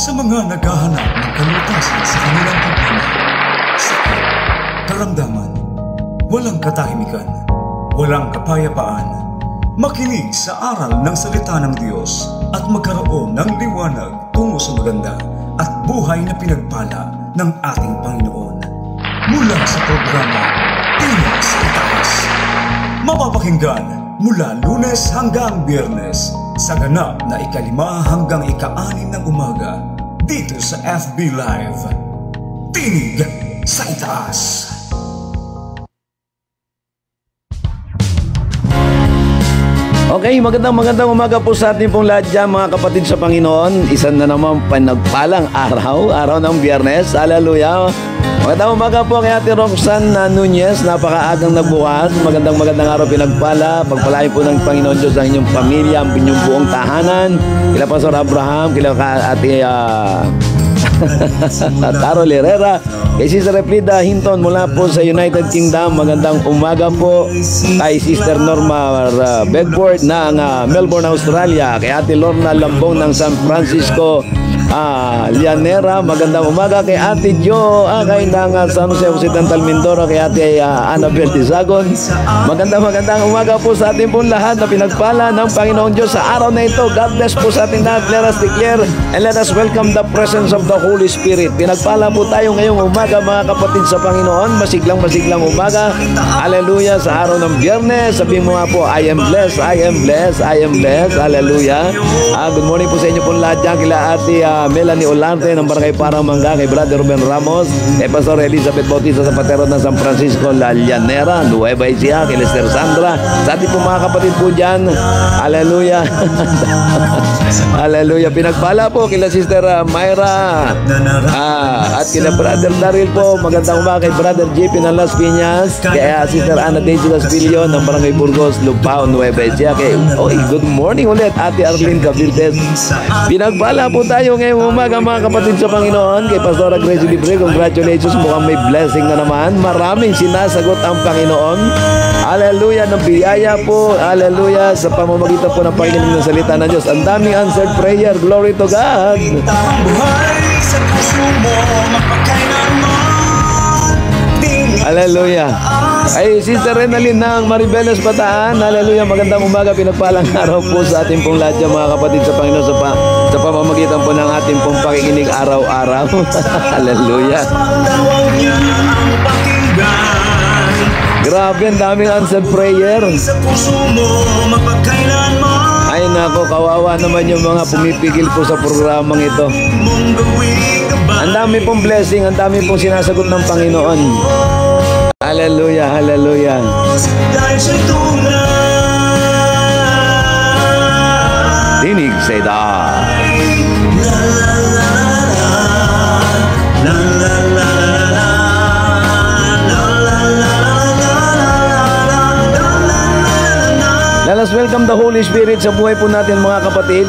Sa mga naghahanap ng kalutasan sa kanilang problema, sakit, karamdaman, walang katahimikan, walang kapayapaan, makinig sa aral ng salita ng Diyos at magkaroon ng liwanag tungo sa maganda at buhay na pinagpala ng ating Panginoon. Mula sa programa Tinig sa Itaas, mapapakinggan mula Lunes hanggang Biyernes sa ganap na ika-5 hanggang ika-6 ng umaga dito sa FB Live. Tinig sa Itaas. Okay, magandang umaga po sa ating pong lahat dyan, mga kapatid sa Panginoon. Isa na naman panagpalang araw ng Biyernes. Hallelujah. Magandang umaga po kay Ate Roxanne Nunez. Napakaagang nagbukas. Magandang araw pinagpala. Pagpalain po ng Panginoon Diyos ang inyong pamilya, ang inyong buong tahanan. Kila Pastor Abraham, kila Ate Carol Herrera, kay Sister Refrida Hinton mula po sa United Kingdom. Magandang umaga po kay Sister Norma Bedford ng Melbourne, Australia, kay Ate Lorna Lambong ng San Francisco Lianera. Magandang umaga kay Ate Jo kay ng San Jose Occidental Mindoro, kay Ate Annabel Tizagon. Magandang umaga po sa ating pong lahat na pinagpala ng Panginoon Diyos sa araw na ito. God bless po sa ating lahat. Let us declare and let us welcome the presence of the Holy Spirit. Pinagpala po tayo ngayong umaga, mga kapatid sa Panginoon. Masiglang umaga. Hallelujah. Sa araw ng Biyernes, sabihin mo nga po, I am blessed, I am blessed, I am blessed. Hallelujah. Good morning po sa inyo po lahat dyan. Kila Ate Melanie Olarte ng Barangay Paramanga, kay Brother Ruben Ramos, kay Pastor Elizabeth Bautista sa Patero ng San Francisco La Llanera, Nueva Ecija, kay Lester Sandra, sa ating po mga kapatid po dyan. Hallelujah. Hallelujah. Pinagpala po kila Sister Myra at kila Brother Daryl po. Magandang umaga kay Brother JP ng Las Piñas, kay Sister Ana Daisy Caspilio ng Barangay Burgos, Lupao, Nueva Ecija, kay good morning ulit Ate Arlene Cabildes. Pinagpala po tayo ngayong umaga, mga kapatid sa Panginoon, kay Pastora Gracie Libre. Congratulations, mukhang may blessing na naman. Maraming sinasagot ang Panginoon. Hallelujah, ng biyaya po. Hallelujah, sa pamamagitan po ng pakikinig ng salita ng Diyos. Ang daming answered prayer. Glory to God. Hallelujah. Ay, Sister Renalyn ng Maribeles Bataan. Hallelujah, magandang umaga. Pinagpalang araw po sa ating pong lahat dyan, mga kapatid sa Panginoon, sa pamamagitan po ng ating pong pakikinig araw-araw. Hallelujah. Grabe, ang daming answered prayer. Ay nako, kawawa naman yung mga pumipigil po sa programang ito. Ang dami pong blessing, ang dami pong sinasagot ng Panginoon. Hallelujah, hallelujah. Tinig sa Itaas. Let us welcome the Holy Spirit sa buhay po natin, mga kapatid.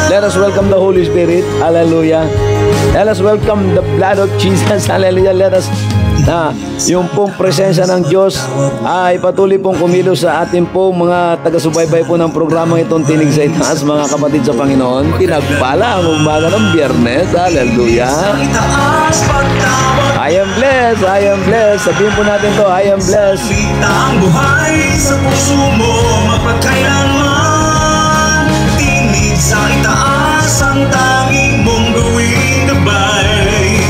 Let us welcome the Holy Spirit. Hallelujah. Let us welcome the blood of Jesus. Hallelujah. Let us yung pong presensya ng Diyos ay patuloy pong kumilos sa atin po, mga taga-subaybay po ng programang itong Tinig sa Itaas, mga kapatid sa Panginoon. Pinagpala ang umaga ng Biyernes. Hallelujah. I am blessed, I am blessed. Sabihin po natin to, I am blessed. Ang buhay sa puso mo mapagkailanman. Tinig sa Itaas ang tanging mong gawing gabay.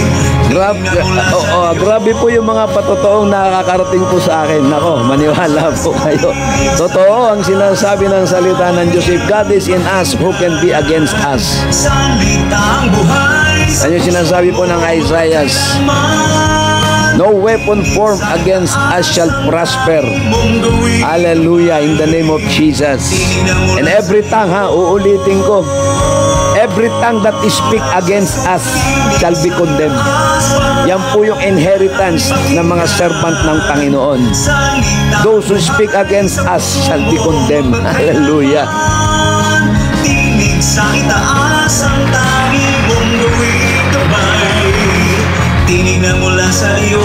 Grabe po yung mga patotoong nakakarating po sa akin. Nako, maniwala po kayo. Totoo ang sinasabi ng salita ng Diyos. If God is in us, who can be against us? Yan yung sinasabi po ng Isaiah. No weapon formed against us shall prosper. Hallelujah, in the name of Jesus. And every tongue, uulitin ko, every tongue that speak against us shall be condemned. Yan po yung inheritance ng mga servant ng Panginoon. Those who speak against us shall be condemned. Hallelujah. Tinig sa itaas ang tanging mong gawing gabay. Tinig na mula sa iyo.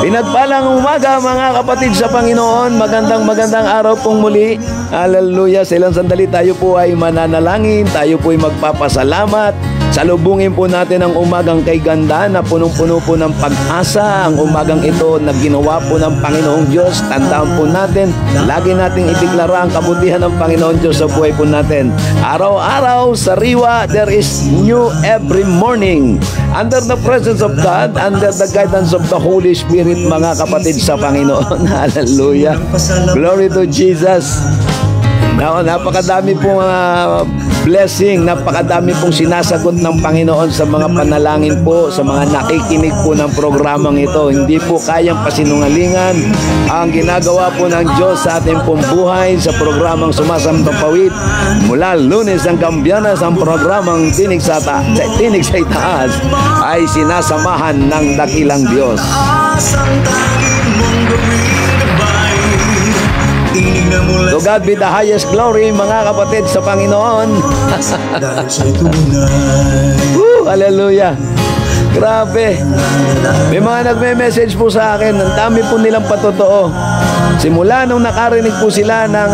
Pinagpalang umaga, mga kapatid sa Panginoon. Magandang araw pong muli. Hallelujah. Sa ilang sandali tayo po ay mananalangin, tayo po ay magpapasalamat. Salubungin po natin ang umagang kay ganda na punong-puno po ng pag-asa. Ang umagang ito na ginawa po ng Panginoong Diyos. Tandaan po natin, lagi nating ideklara ang kabutihan ng Panginoon Diyos sa buhay po natin. Araw-araw, sariwa, there is new every morning. Under the presence of God, under the guidance of the Holy Spirit, mga kapatid sa Panginoon. Hallelujah. Glory to Jesus. Napakadami pong blessing, napakadami pong sinasagot ng Panginoon sa mga panalangin po, sa mga nakikinig po ng programang ito. Hindi po kayang pasinungalingan ang ginagawa po ng Diyos sa ating pong buhay sa programang Sumasampapawid. Mula Lunes hanggang Biyernes, ang programang Tinig sa Itaas ay sinasamahan ng dakilang Diyos. To God be the highest glory, mga kapatid sa Panginoon. Hallelujah. Grabe. May mga nagme-message po sa akin. Ang dami po nilang patotoo. Simula nung nakarinig po sila ng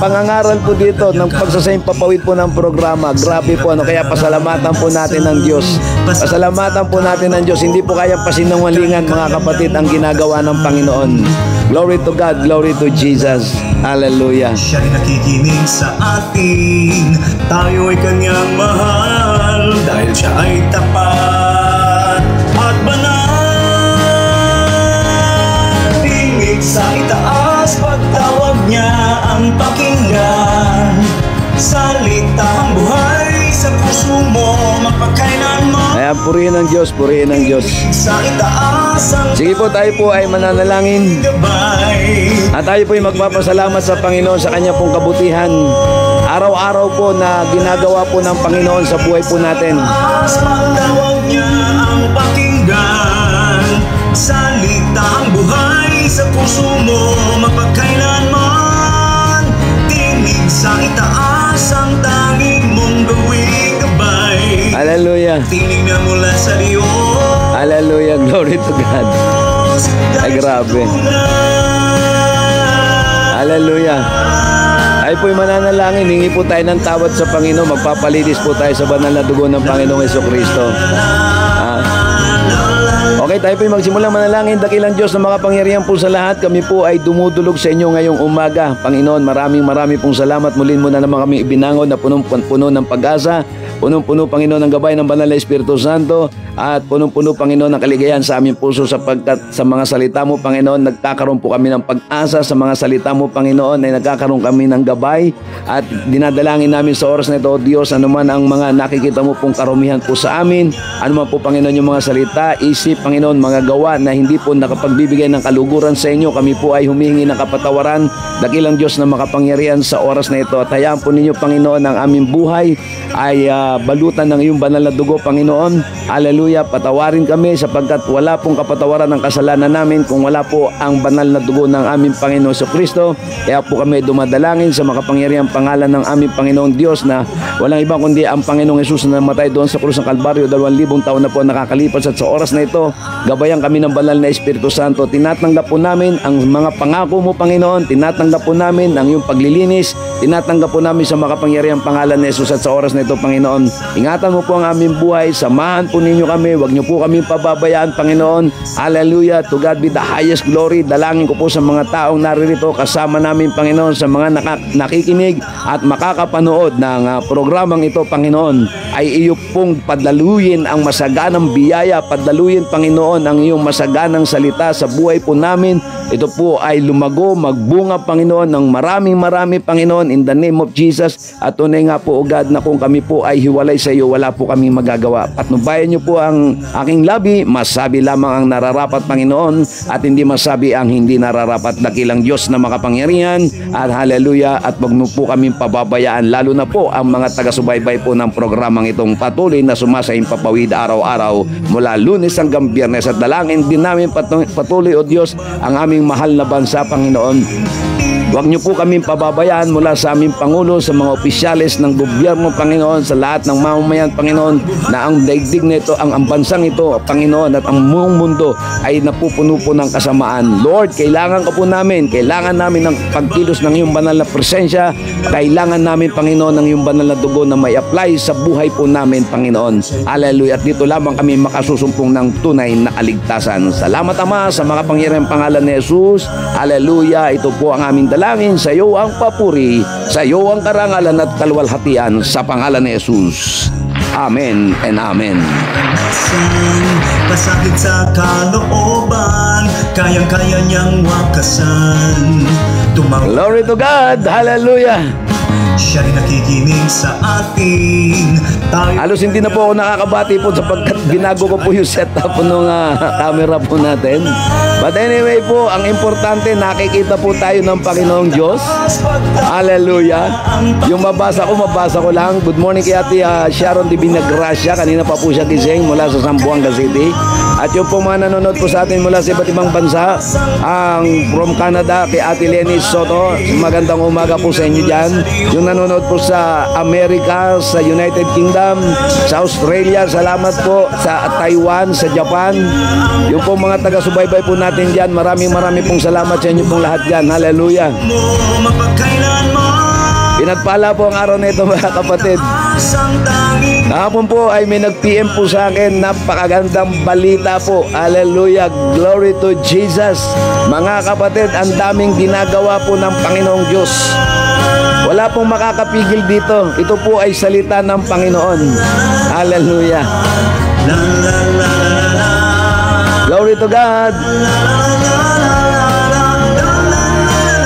pangangaral po dito, ng pagsasaimpapawid po ng programa. Grabe po. Kaya pasalamatan po natin ng Diyos. Pasalamatan po natin ng Diyos. Hindi po kaya pasinungalingan, mga kapatid, ang ginagawa ng Panginoon. Glory to God, glory to Jesus. Hallelujah. Siya rin nakikinig sa atin. Tayo ay kanyang mahal dahil siya ay tapat at banal. Tingig sa itaas, pagtawag niya ang pakinggan. Salitang buhay sa puso mo, mapagkailanman. Ayan, purihin ng Diyos, purihin ng Diyos. Sa itaas ang Sige po, tayo po ay mananalangin. gabay. At tayo po ay magpapasalamat sa Panginoon sa kanya pong kabutihan. Araw-araw po na ginagawa po ng Panginoon sa buhay po natin. Pagtawag niya ang pakinggan. Salita ang buhay sa puso mo, mapagkailanman. Tinig sa itaas ang tanging mong gawing gabay. Hallelujah. Tinig na mula sa Diyos. Hallelujah. Glory to God. Ay, grabe. Hallelujah. Ay po'y mananalangin, hingi po tayo ng tawad sa Panginoon, magpapalinis po tayo sa banal na dugo ng Panginoong Jesucristo. Okay, tayo po'y magsimulang manalangin. Dakilang Diyos na makapangyarihan po sa lahat, kami po ay dumudulog sa inyo ngayong umaga. Panginoon, maraming pong salamat. Muli mo na naman kami ibinangon na punong-puno ng pag-asa, punong-puno, Panginoon, ng gabay ng Banal na Espiritu Santo, at punong-puno, Panginoon, ng kaligayahan sa aming puso, sapagkat sa mga salita mo, Panginoon, nagkakaroon po kami ng pag-asa. Sa mga salita mo, Panginoon, ay nagkakaroon kami ng gabay, at dinadalangin namin sa oras na ito, O Diyos, anuman ang mga nakikita mo pong karumihan po sa amin, anuman po, Panginoon, yung mga salita, isip, Panginoon, mga gawa na hindi po nakapagbibigay ng kaluguran sa inyo, kami po ay humihingi ng kapatawaran. Dakilang Diyos na makapangyarihan sa oras na ito, at hayaan po ninyo, Panginoon, ang aming buhay ay balutan ng iyong banal na dugo, Panginoon. Hallelujah. Patawarin kami sapagkat wala pong kapatawaran ng kasalanan namin kung wala po ang banal na dugo ng aming Panginoon Jesucristo. Kaya po kami dumadalangin sa makapangyarihang pangalan ng aming Panginoong Diyos na walang ibang kundi ang Panginoong Hesus na namatay doon sa krus ng Kalbaryo. 2,000 taon na po nakakalipas, at sa oras na ito, gabayan kami ng banal na Espiritu Santo. Tinatanggap po namin ang mga pangako mo, Panginoon. Tinatanggap po namin ang iyong paglilinis. Tinatanggap po namin sa makapangyarihang pangalan ni Jesus, at sa oras na ito, Panginoon, ingatan mo po ang aming buhay. Samahan po ninyo kami. Huwag niyo po kami pababayaan, Panginoon. Hallelujah. To God be the highest glory. Dalangin ko po sa mga taong naririto kasama namin, Panginoon, sa mga nakikinig at makakapanood ng programang ito, Panginoon, ay iyo pong padaluyin ang masaganang biyaya, padaluyin, Panginoon, ang iyong masaganang salita sa buhay po namin. Ito po ay lumago, magbunga, Panginoon, ng maraming, Panginoon, in the name of Jesus. At tunay nga po, O God, na kung kami po ay hiwalay sa iyo, wala po kami magagawa. Patnubayan niyo po ang aking labi, masabi lamang ang nararapat, Panginoon, at hindi masabi ang hindi nararapat. Dakilang Diyos na makapangyarihan, at hallelujah, at wag mo po kami pababayaan, lalo na po ang mga taga-subaybay po ng programang itong patuloy na sumasaimpapawid araw-araw mula Lunes hanggang Biyernes. At dalangin din namin patuloy, O Diyos, ang aming mahal na bansa, Panginoon. Huwag niyo po kami pababayaan mula sa aming Pangulo, sa mga opisyales ng gobyerno, Panginoon, sa lahat ng mamamayan, Panginoon, na ang daigdig na ito, ang bansang ito, Panginoon, at ang buong mundo ay napupuno po ng kasamaan. Lord, kailangan ka po namin, kailangan namin ng pagkilos ng iyong banal na presensya, kailangan namin, Panginoon, ng iyong banal na dugo na may apply sa buhay po namin, Panginoon. Hallelujah. At dito lamang kami makasusumpong ng tunay na kaligtasan. Salamat, Ama, sa makapangyarihang pangalan ni Jesus. Hallelujah. Ito po ang aming dalangin. Sa iyo ang papuri, sa iyo ang karangalan at kalwalhatian, sa pangalan ni Jesus. Amen and amen. Pasakit sa kalooban, kayang-kaya niyang wakasan. Glory to God. Hallelujah. Siya rin nakikinig sa atin. Halos hindi na po ako nakakabati po sapagkat binago ko po yung setup ng camera po natin. But anyway po, ang importante, nakikita po tayo ng Panginoong Diyos. Hallelujah. Yung mabasa ko lang. Good morning kay Ate Sharon de Vinagracia. Kanina pa po siya gising mula sa Zamboanga City. At yung po mga nanonood po sa atin mula sa iba't ibang bansa, ang from Canada kay Ate Lenny Soto, magandang umaga po sa inyo dyan. Yung nanonood po sa Amerika, sa United Kingdom, sa Australia, salamat po, sa Taiwan, sa Japan. Yung po mga taga-subaybay po natin dyan, maraming pong salamat sa inyo pong lahat dyan. Hallelujah. Pinagpala po ang araw na ito, mga kapatid. Kahapon po ay may nag-PM po sa akin, napakagandang balita po. Hallelujah, glory to Jesus. Mga kapatid, ang daming ginagawa po ng Panginoong Diyos. Wala pong makakapigil dito. Ito po ay salita ng Panginoon. Hallelujah. Glory to God.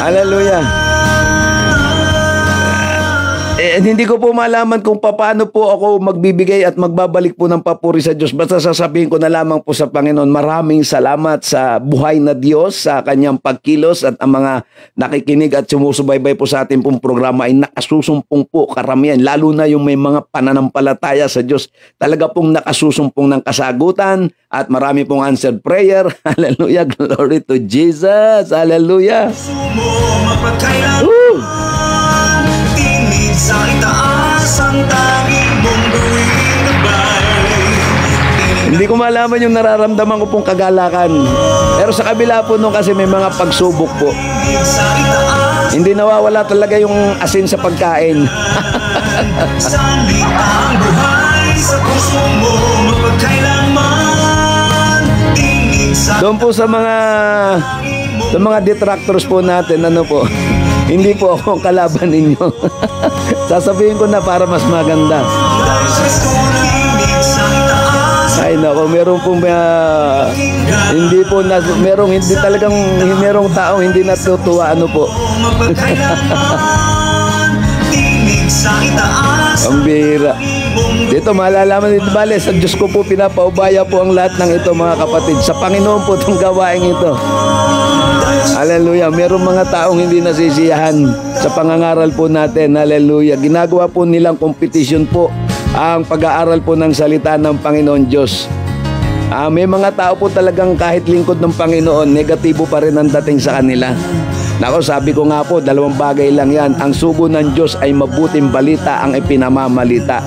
Hallelujah. Hindi ko po malaman kung paano po ako magbibigay at magbabalik po ng papuri sa Diyos. Basta sasabihin ko na lamang po sa Panginoon, maraming salamat sa buhay na Diyos, sa kanyang pagkilos, at ang mga nakikinig at sumusubaybay po sa ating pong programa ay nakasusumpong po karamihan. Lalo na yung may mga pananampalataya sa Diyos. Talaga pong nakasusumpong ng kasagutan at marami pong answered prayer. Hallelujah. Glory to Jesus. Hallelujah. Woo! Sa itaas ang tanging mong gawin. Hindi ko malaman yung nararamdaman ko pong kagalakan. Pero sa kabila po nung kasi may mga pagsubok po. Hindi nawawala talaga yung asin sa pagkain. Salitang buhay sa puso mo mapagkailanman. Doon po sa mga detractors po natin, ano po, hindi po ako kalaban ninyo. Sasabihin ko na para mas maganda. Ay nako, meron pong merong taong hindi natutuwa, ano po. Ang bihira. Dito malalaman dito, bale, sa Diyos ko po pinapaubaya po ang lahat ng ito, mga kapatid. Sa Panginoon po itong gawain ito. Hallelujah. Merong mga taong hindi nasisiyahan sa pangangaral po natin. Hallelujah. Ginagawa po nilang kompetisyon po ang pag-aaral po ng salita ng Panginoon Diyos. May mga tao po talagang kahit lingkod ng Panginoon, negatibo pa rin ang dating sa kanila. Nako, sabi ko nga po, dalawang bagay lang yan. Ang sugo ng Diyos ay mabuting balita ang ipinamamalita.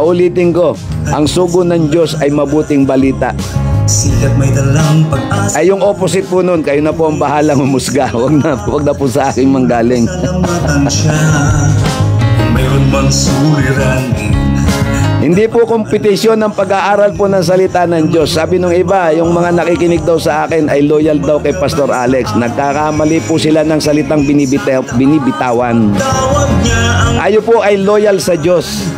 Ulitin ko, ang sugo ng Diyos ay mabuting balita. Sikat may dalang pag-asa. Ay yung opposite po nun, kayo na po ang bahalang humusga. Huwag na po sa aking manggaling. Salamatan siya. Mayroon mang suliranin. Hindi po kompetisyon ng pag-aaral po ng salita ng Diyos. Sabi nung iba, yung mga nakikinig daw sa akin ay loyal daw kay Pastor Alex. Nagkakamali po sila ng salitang binibitawan. Ayo po ay loyal sa Diyos.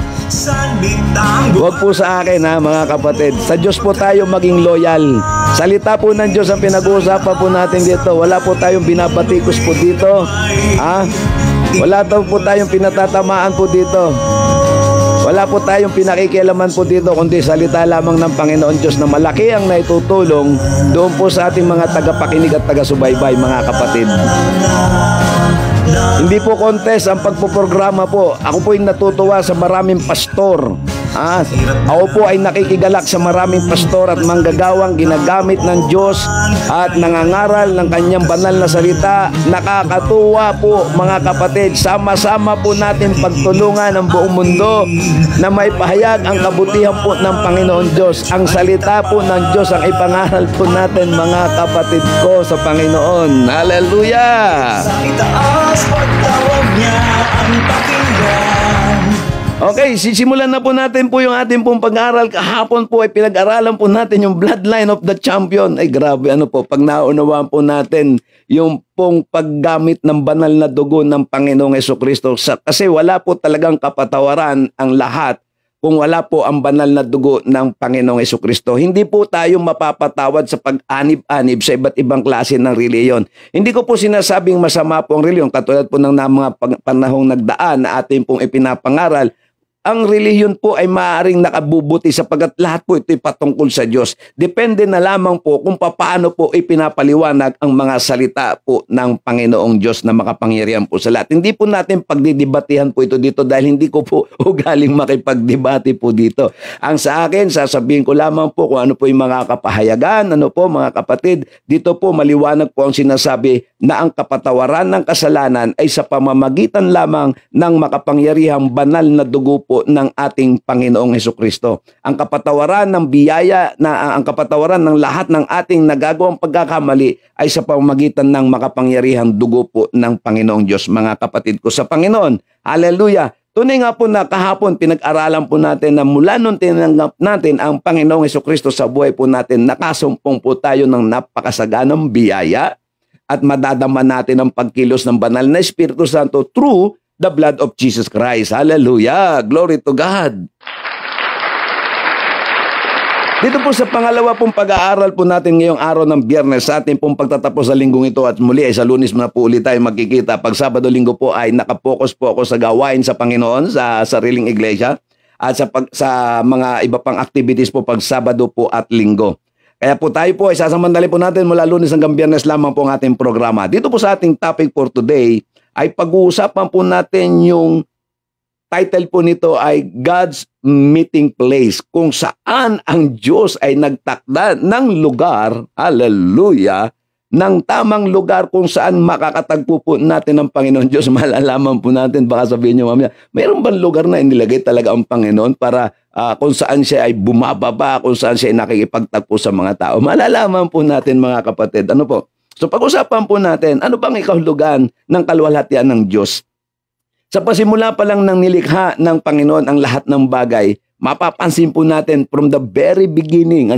Huwag po sa akin, ha, mga kapatid. Sa Diyos po tayo maging loyal. Salita po ng Diyos ang pinag-uusapan po natin dito. Wala po tayong binabatikos po dito, ha? Wala po tayong pinatatamaan po dito. Wala po tayong pinakikialaman po dito, kundi salita lamang ng Panginoon Diyos na malaki ang naitutulong doon po sa ating mga tagapakinig at taga-subaybay, mga kapatid. Hindi po contest ang pagpoprograma po. Ako po yung natutuwa sa maraming pastor Ako po ay nakikigalak sa maraming pastor at manggagawang ginagamit ng Diyos at nangangaral ng kanyang banal na salita. Nakakatuwa po mga kapatid. Sama-sama po natin pagtulungan ang buong mundo na may pahayag ang kabutihan po ng Panginoon Diyos. Ang salita po ng Diyos ang ipangaral po natin mga kapatid ko sa Panginoon. Hallelujah! Sa itaas pagtawag niya ang pakinggan. Okay, sisimulan na po natin po yung ating pong pag-aaral. Kahapon po ay pinag-aralan po natin yung bloodline of the champion. Ay grabe, ano po, pag naunawaan po natin yung pong paggamit ng banal na dugo ng Panginoong Jesucristo. Kasi wala po talagang kapatawaran ang lahat kung wala po ang banal na dugo ng Panginoong Jesucristo. Hindi po tayo mapapatawad sa pag-anib-anib sa iba't ibang klase ng reliyon. Hindi ko po sinasabing masama po ang reliyon, katulad po ng mga panahong nagdaan na ating pong ipinapangaral. Ang relihiyon po ay maaaring nakabubuti sapagkat lahat po ito'y patungkol sa Diyos. Depende na lamang po kung paano po ipinapaliwanag ang mga salita po ng Panginoong Diyos na makapangyarihan po sa lahat. Hindi po natin pagdidibatihan po ito dito dahil hindi ko po ugaling makipagdebate po dito. Ang sa akin, sasabihin ko lamang po kung ano po yung mga kapahayagan, ano po mga kapatid. Dito po maliwanag po ang sinasabi na ang kapatawaran ng kasalanan ay sa pamamagitan lamang ng makapangyarihang banal na dugo po ng ating Panginoong Jesucristo. Ang kapatawaran ng biyaya, ang kapatawaran ng lahat ng ating nagagawang pagkakamali ay sa pamamagitan ng makapangyarihang dugo po ng Panginoong Diyos, mga kapatid ko sa Panginoon. Hallelujah! Tunay nga po na kahapon pinag-aralan po natin na mula nung tinanggap natin ang Panginoong Jesucristo sa buhay po natin, nakasumpong po tayo ng napakasaganang biyaya at madadama natin ang pagkilos ng banal na Espiritu Santo through the blood of Jesus Christ. Hallelujah! Glory to God! Dito po sa pangalawa pong pag-aaral po natin ngayong araw ng Biyernes sa ating pong pagtatapos sa linggong ito at muli ay sa Lunes na po ulit tayo magkikita. Pag Sabado Linggo po ay nakapokus po ako sa gawain sa Panginoon sa sariling iglesia at sa mga iba pang activities po pag Sabado po at Linggo. Kaya po tayo po ay sasamantali po natin mula Lunes hanggang Biyernes lamang po ang ating programa. Dito po sa ating topic for today ay pag-uusapan po natin yung title po nito ay God's Meeting Place, kung saan ang Diyos ay nagtakda ng lugar, hallelujah, ng tamang lugar kung saan makakatagpo po natin ang Panginoon Diyos. Malalaman po natin, baka sabihin nyo mamaya, mayroon bang lugar na inilagay talaga ang Panginoon para kung saan siya ay bumababa, kung saan siya ay nakikipagtagpo sa mga tao? Malalaman po natin mga kapatid. Ano po? So pag-usapan po natin, ano bang ikahulugan ng kaluwalhatian ng Diyos? Sa pasimula pa lang ng nilikha ng Panginoon ang lahat ng bagay, mapapansin po natin from the very beginning,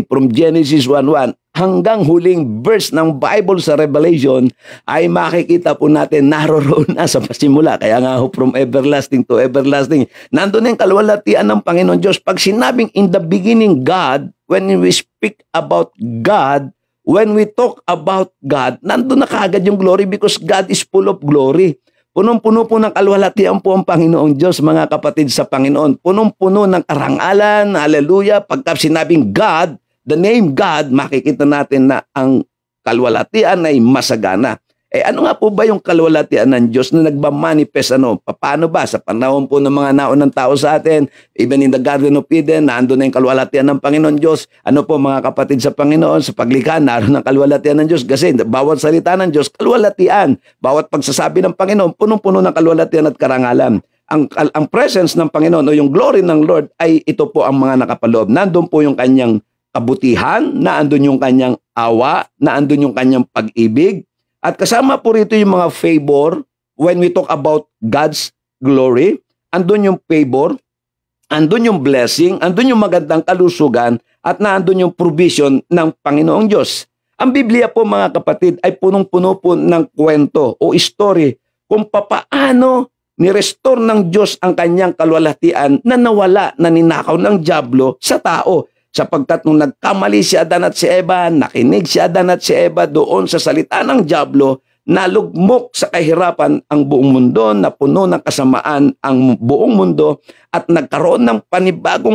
from Genesis 1:1 hanggang huling verse ng Bible sa Revelation, ay makikita po natin naroroon na sa pasimula. Kaya nga from everlasting to everlasting, nandun na yung kaluwalhatian ng Panginoon Diyos. Pag sinabing in the beginning God, when we speak about God, when we talk about God, nandun na kaagad yung glory because God is full of glory. Punong-puno po ng kaluwalhatian po ang Panginoong Diyos, mga kapatid sa Panginoon. Punong-puno ng karangalan, hallelujah. Pagka sinabing God, the name God, makikita natin na ang kaluwalhatian ay masagana. Ano nga po ba yung kaluwalhatian ng Diyos na nagmamanifest? Paano ba? Sa panahon po ng mga naunang tao sa atin, even in the Garden of Eden, naandun na yung kaluwalhatian ng Panginoon Diyos. Ano po mga kapatid sa Panginoon, sa paglikha, naroon ang kaluwalhatian ng Diyos. Kasi bawat salita ng Diyos, kaluwalhatian. Bawat pagsasabi ng Panginoon, punong-puno ng kaluwalhatian at karangalan. Ang presence ng Panginoon o yung glory ng Lord ay ito po ang mga nakapaloob. Nandun po yung kanyang kabutihan, naandun yung kanyang awa, naandun yung kanyang pag-ibig. At kasama po rito yung mga favor. When we talk about God's glory, andun yung favor, andun yung blessing, andun yung magandang kalusugan, at naandun yung provision ng Panginoong Diyos. Ang Biblia po mga kapatid ay punong-puno po ng kwento o story kung papaano ni-restore ng Diyos ang kanyang kaluwalhatian na nawala, na ninakaw ng dyablo sa tao. Sapagkat nung nagkamali si Adan at si Eva, nakinig si Adan at si Eva doon sa salita ng dyablo, nalugmok sa kahirapan ang buong mundo, napuno ng kasamaan ang buong mundo, at nagkaroon ng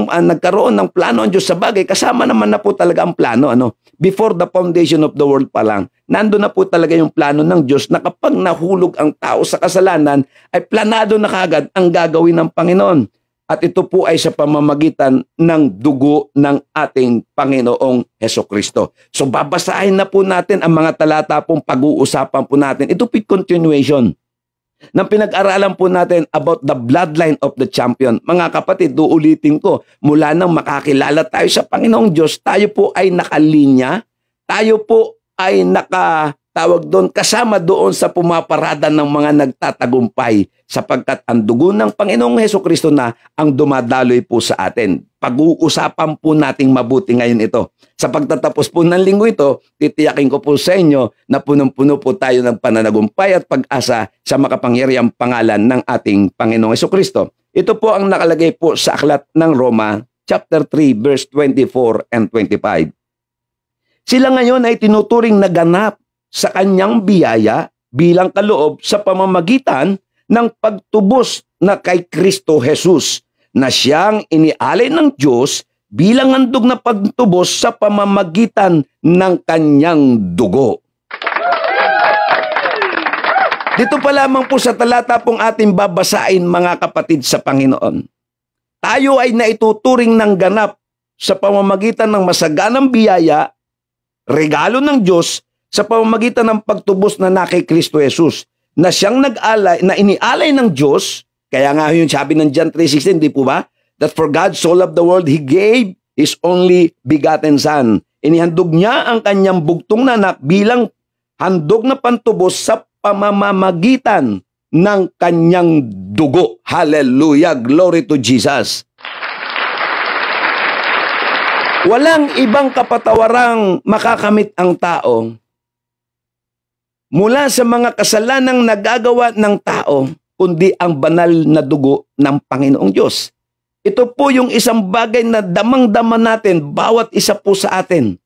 nagkaroon ng plano ang Diyos sa bagay. Kasama naman na po talaga ang plano. Before the foundation of the world pa lang, nando na po talaga yung plano ng Diyos na kapag nahulog ang tao sa kasalanan, ay planado na kagad ang gagawin ng Panginoon. At ito po ay sa pamamagitan ng dugo ng ating Panginoong Hesukristo. So babasahin na po natin ang mga talata pong pag-uusapan po natin. Ito po continuation ng pinag-aralan po natin about the bloodline of the champion. Mga kapatid, uulitin ko, mula nang makakilala tayo sa Panginoong Diyos, tayo po ay nakalinya, tayo po ay nakatawag doon, kasama doon sa pumaparada ng mga nagtatagumpay, sapagkat ang dugo ng Panginoong Hesukristo na ang dumadaloy po sa atin. Pag-uusapan po nating mabuti ngayon ito. Sa pagtatapos po ng linggo ito, titiyakin ko po sa inyo na punong-puno po tayo ng pananagumpay at pag-asa sa makapangyarihang pangalan ng ating Panginoong Hesukristo. Ito po ang nakalagay po sa aklat ng Roma, chapter 3, verse 24 and 25. Sila ngayon ay tinuturing na ganap sa kanyang biyaya bilang kaloob sa pamamagitan ng pagtubos na kay Kristo Jesus, na siyang inialay ng Diyos bilang handog na pagtubos sa pamamagitan ng kanyang dugo. Dito pa lamang po sa talata pong ating babasain, mga kapatid sa Panginoon. Tayo ay naituturing ng ganap sa pamamagitan ng masaganang biyaya, regalo ng Diyos sa pamamagitan ng pagtubos na kay Kristo Jesus, na siyang nag-alay, na inialay ng Diyos. Kaya nga yung sabi ng John 3:16, di po ba? That for God so loved the world, He gave His only begotten Son. Inihandog niya ang kanyang bugtong na anak bilang handog na pantubos sa pamamagitan ng kanyang dugo. Hallelujah! Glory to Jesus! Walang ibang kapatawarang makakamit ang tao mula sa mga kasalanang nagagawa ng tao, kundi ang banal na dugo ng Panginoong Diyos. Ito po yung isang bagay na damang-dama natin, bawat isa po sa atin,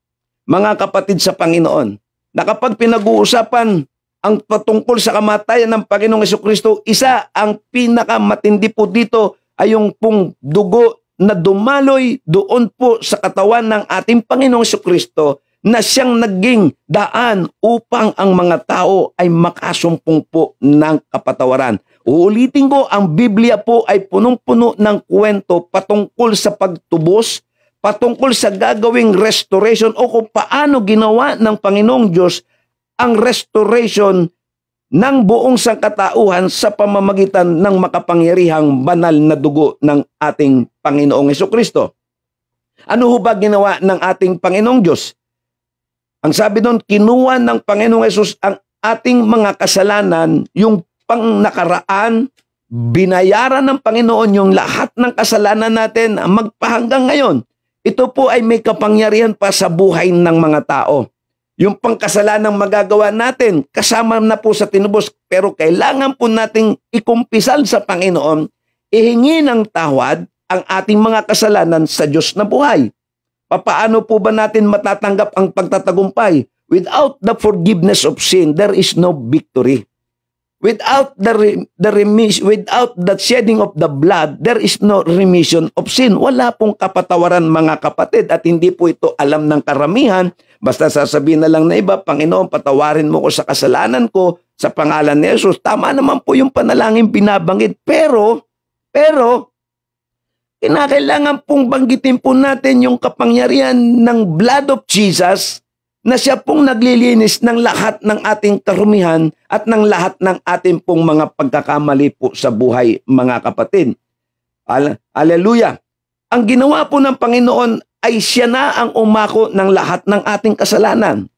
mga kapatid sa Panginoon, na kapag pinag-uusapan ang patungkol sa kamatayan ng Panginoong Hesukristo, isa ang pinakamatindi po dito ay yung pong dugo na dumaloy doon po sa katawan ng ating Panginoong Hesukristo, na siyang naging daan upang ang mga tao ay makasumpong po ng kapatawaran. Uulitin ko, ang Biblia po ay punong-puno ng kwento patungkol sa pagtubos, patungkol sa gagawing restoration o kung paano ginawa ng Panginoong Diyos ang restoration ng buong sangkatauhan sa pamamagitan ng makapangyarihang banal na dugo ng ating Panginoong Hesukristo. Ano ho ba ginawa ng ating Panginoong Diyos? Ang sabi doon, kinuha ng Panginoong Hesus ang ating mga kasalanan, yung pang nakaraan, binayaran ng Panginoon yung lahat ng kasalanan natin magpahanggang ngayon. Ito po ay may kapangyarihan pa sa buhay ng mga tao. Yung pangkasalanang magagawa natin, kasama na po sa tinubos, pero kailangan po nating ikumpisal sa Panginoon, ihingi ng tawad ang ating mga kasalanan sa Diyos na buhay. Paano po ba natin matatanggap ang pagtatagumpay? Without the forgiveness of sin, there is no victory. Without without the shedding of the blood, there is no remission of sin. Wala pong kapatawaran, mga kapatid, at hindi po ito alam ng karamihan. Basta sasabihin na lang na iba, Panginoon, patawarin mo ko sa kasalanan ko sa pangalan ni Jesus. Tama naman po yung panalangin binabanggit. Pero, kinakailangan pong banggitin po natin yung kapangyarihan ng blood of Jesus, na siya pong naglilinis ng lahat ng ating karumihan at ng lahat ng ating pong mga pagkakamali po sa buhay, mga kapatid. Hallelujah! Ang ginawa po ng Panginoon ay siya na ang umako ng lahat ng ating kasalanan.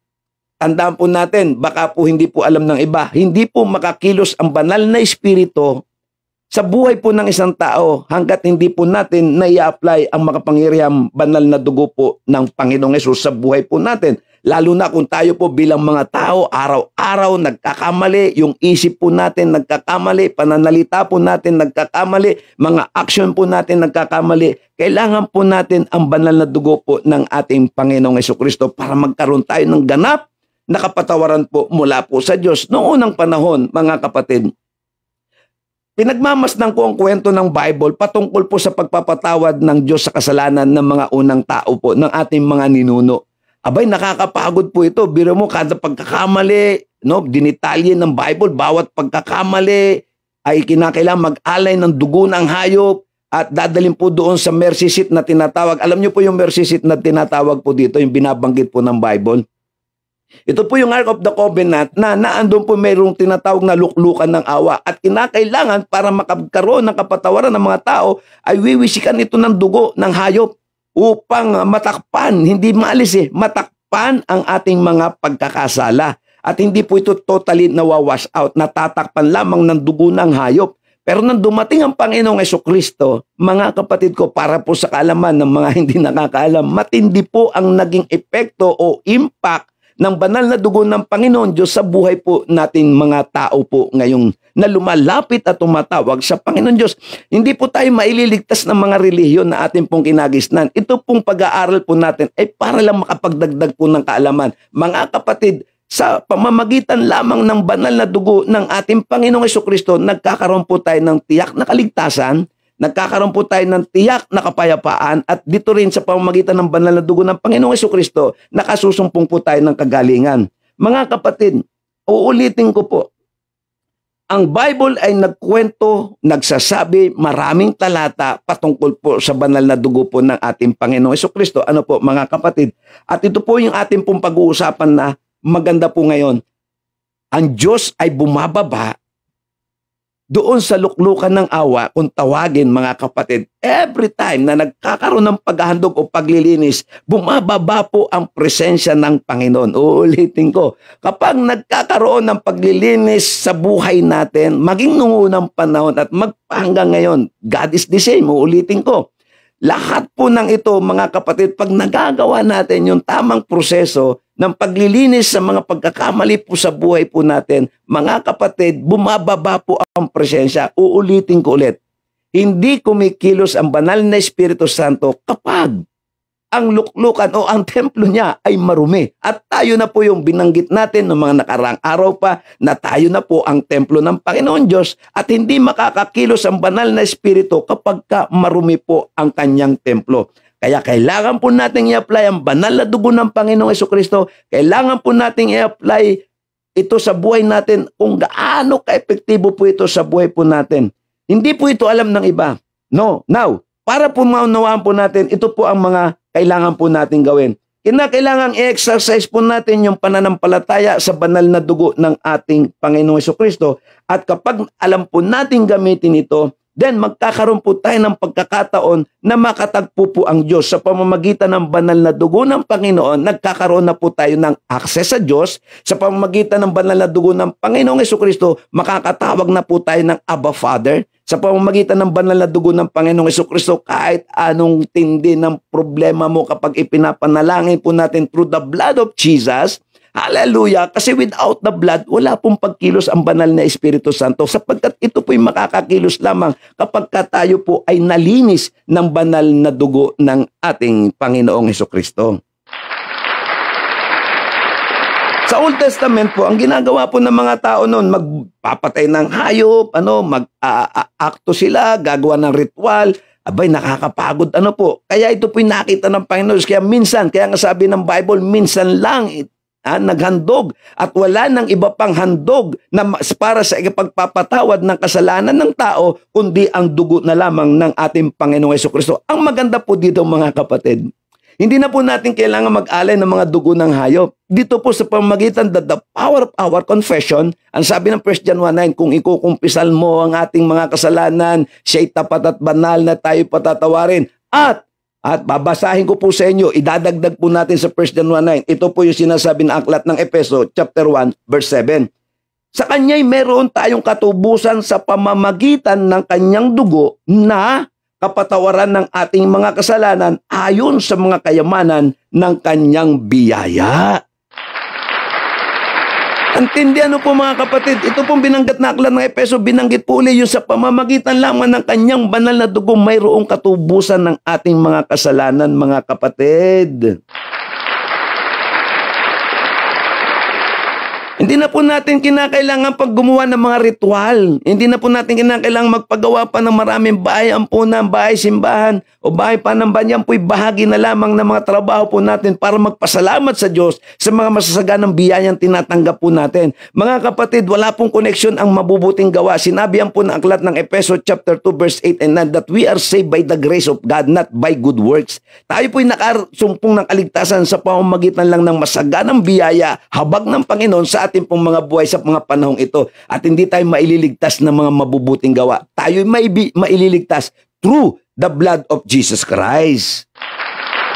Tandaan po natin, baka po hindi po alam ng iba, hindi po makakilos ang banal na espiritu sa buhay po ng isang tao hanggat hindi po natin na-i-apply ang makapangyarihang banal na dugo po ng Panginoong Hesus sa buhay po natin. Lalo na kung tayo po bilang mga tao, araw-araw nagkakamali, yung isip po natin nagkakamali, pananalita po natin nagkakamali, mga action po natin nagkakamali. Kailangan po natin ang banal na dugo po ng ating Panginoong Hesukristo para magkaroon tayo ng ganap na kapatawaran po mula po sa Diyos. Noong unang panahon, mga kapatid, pinagmamasdan ko ang kwento ng Bible patungkol po sa pagpapatawad ng Diyos sa kasalanan ng mga unang tao po, ng ating mga ninuno. Abay, nakakapagod po ito. Biro mo, kada pagkakamali, dinitalye ng Bible, bawat pagkakamali ay kinakailangan mag-alay ng dugo ng hayop. at dadalhin po doon sa mercy seat na tinatawag. Alam niyo po yung mercy seat na tinatawag po dito, yung binabanggit po ng Bible. Ito po yung Ark of the Covenant na naandun po mayroong tinatawag na luklukan ng awa at kinakailangan para makakaroon ng kapatawaran ng mga tao ay wiwisikan ito ng dugo ng hayop upang matakpan, hindi maalis matakpan ang ating mga pagkakasala. At hindi po ito totally nawawash out, natatakpan lamang ng dugo ng hayop. Pero nang dumating ang Panginoong Jesucristo, mga kapatid ko, para po sa kaalaman ng mga hindi nakakaalam, matindi po ang naging epekto o impact ng banal na dugo ng Panginoon Diyos sa buhay po natin mga tao po ngayong na lumalapit at tumatawag sa Panginoon Diyos. Hindi po tayo maililigtas ng mga relihiyon na ating pong kinagisnan. Ito pong pag-aaral po natin ay para lang makapagdagdag po ng kaalaman. Mga kapatid, sa pamamagitan lamang ng banal na dugo ng ating Panginoong Jesucristo, nagkakaroon po tayo ng tiyak na kaligtasan, nagkakaroon po tayo ng tiyak na kapayapaan, at dito rin sa pamamagitan ng banal na dugo ng Panginoong Jesucristo, nakasusumpong po tayo ng kagalingan. Mga kapatid, uulitin ko po, ang Bible ay nagkwento, nagsasabi, maraming talata patungkol po sa banal na dugo po ng ating Panginoong Jesucristo. Ano po mga kapatid? At ito po yung ating pong pag-uusapan na maganda po ngayon. Ang Diyos ay bumababa doon sa luklukan ng awa, kung tawagin mga kapatid. Every time na nagkakaroon ng paghahandog o paglilinis, bumababa po ang presensya ng Panginoon. Uulitin ko, kapag nagkakaroon ng paglilinis sa buhay natin, maging nung unang panahon at magpahanggang ngayon, God is the same. Uulitin ko. Lahat po ng ito, mga kapatid, pag nagagawa natin yung tamang proseso ng paglilinis sa mga pagkakamali po sa buhay po natin, mga kapatid, bumababa po ang presensya. Uulitin ko ulit. Hindi kumikilos ang banal na Espiritu Santo kapag ang luklukan o ang templo niya ay marumi. At tayo na po yung binanggit natin ng mga nakarang araw pa na tayo na po ang templo ng Panginoon Diyos at hindi makakakilos ang banal na Espiritu kapag marumi po ang kanyang templo. Kaya kailangan po natin i-apply ang banal na dugo ng Panginoong Jesucristo. Kailangan po natin i-apply ito sa buhay natin kung gaano ka-epektibo po ito sa buhay po natin. Hindi po ito alam ng iba. No. Now, para po maunawaan po natin, ito po ang mga kailangan po natin gawin. Kailangan i-exercise po natin yung pananampalataya sa banal na dugo ng ating Panginoong Jesucristo. At kapag alam po natin gamitin ito, then magkakaroon po tayo ng pagkakataon na makatagpo po ang Diyos. Sa pamamagitan ng banal na dugo ng Panginoon, nagkakaroon na po tayo ng access sa Diyos. Sa pamamagitan ng banal na dugo ng Panginoong Jesucristo, makakatawag na po tayo ng Abba Father. Sa pamamagitan ng banal na dugo ng Panginoong Jesucristo, kahit anong tindi ng problema mo kapag ipinapanalangin po natin through the blood of Jesus, hallelujah, kasi without the blood, wala pong pagkilos ang banal na Espiritu Santo sapagkat ito po'y makakakilos lamang kapag tayo po ay nalinis ng banal na dugo ng ating Panginoong Jesucristo. Sa Old Testament po, ang ginagawa po ng mga tao noon, magpapatay ng hayop, mag-aakto sila, gagawa ng ritual. Abay, nakakapagod po. Kaya ito po'y nakita ng Panginoon. Kaya minsan, kaya nga sabi ng Bible, minsan lang naghandog at wala nang iba pang handog na para sa ipagpapatawad ng kasalanan ng tao, kundi ang dugo na lamang ng ating Panginoong Jesucristo. Ang maganda po dito mga kapatid, hindi na po natin kailangan mag-alay ng mga dugo ng hayop. Dito po sa pamamagitan the power of our confession, ang sabi ng 1 John 1:9, kung ikukumpisal mo ang ating mga kasalanan, siya'y tapat at banal na tayo patatawarin. At babasahin ko po sa inyo, idadagdag po natin sa 1 John 1:9. Ito po yung sinasabi ng aklat ng Efeso, chapter 1, verse 7. Sa kanya'y meron tayong katubusan sa pamamagitan ng kanyang dugo na kapatawaran ng ating mga kasalanan ayon sa mga kayamanan ng kanyang biyaya. Antindihan po mga kapatid, ito pong binanggit na aklat ng Efeso, binanggit po ulit yung sa pamamagitan lamang ng kanyang banal na dugo, mayroong katubusan ng ating mga kasalanan, mga kapatid. Hindi na po natin kinakailangan pag gumawa ng mga ritual. Hindi na po natin kinakailangan magpagawa pa ng maraming bahay ampunan, bahay simbahan, o bahay panambahan. Yan po'y bahagi na lamang ng mga trabaho po natin para magpasalamat sa Diyos sa mga masasaganang biyayang tinatanggap po natin. Mga kapatid, wala pong koneksyon ang mabubuting gawa. Sinabi yan po ng aklat ng Efeso chapter 2 verse 8 and 9 that we are saved by the grace of God, not by good works. Tayo po'y nakasumpong ng kaligtasan sa pamamagitan lang ng masaganang biyaya, habag ng Panginoon sa ating pong mga buhay sa mga panahong ito. At hindi tayo maililigtas ng mga mabubuting gawa. Tayo'y maililigtas through the blood of Jesus Christ.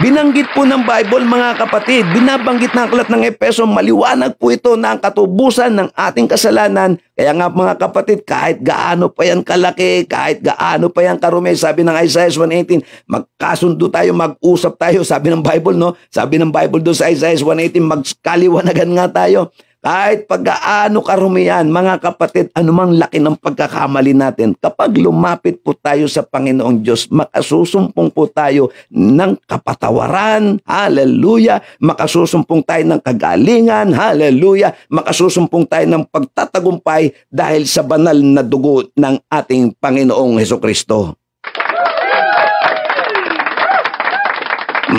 Binanggit po ng Bible, mga kapatid, binabanggit ng aklat ng Efeso, maliwanag po ito na ang katubusan ng ating kasalanan. Kaya nga mga kapatid, kahit gaano pa yan kalaki, kahit gaano pa yan karumi, sabi ng Isaiah 1:18, magkasundo tayo, mag-usap tayo, sabi ng Bible, no? Sabi ng Bible doon sa Isaiah 1:18, magkaliwanagan nga tayo. Kahit pagkaano karumi yan, mga kapatid, anumang laki ng pagkakamali natin, kapag lumapit po tayo sa Panginoong Diyos, makasusumpong po tayo ng kapatawaran, hallelujah, makasusumpong tayo ng kagalingan, hallelujah, makasusumpong tayo ng pagtatagumpay dahil sa banal na dugo ng ating Panginoong Hesukristo.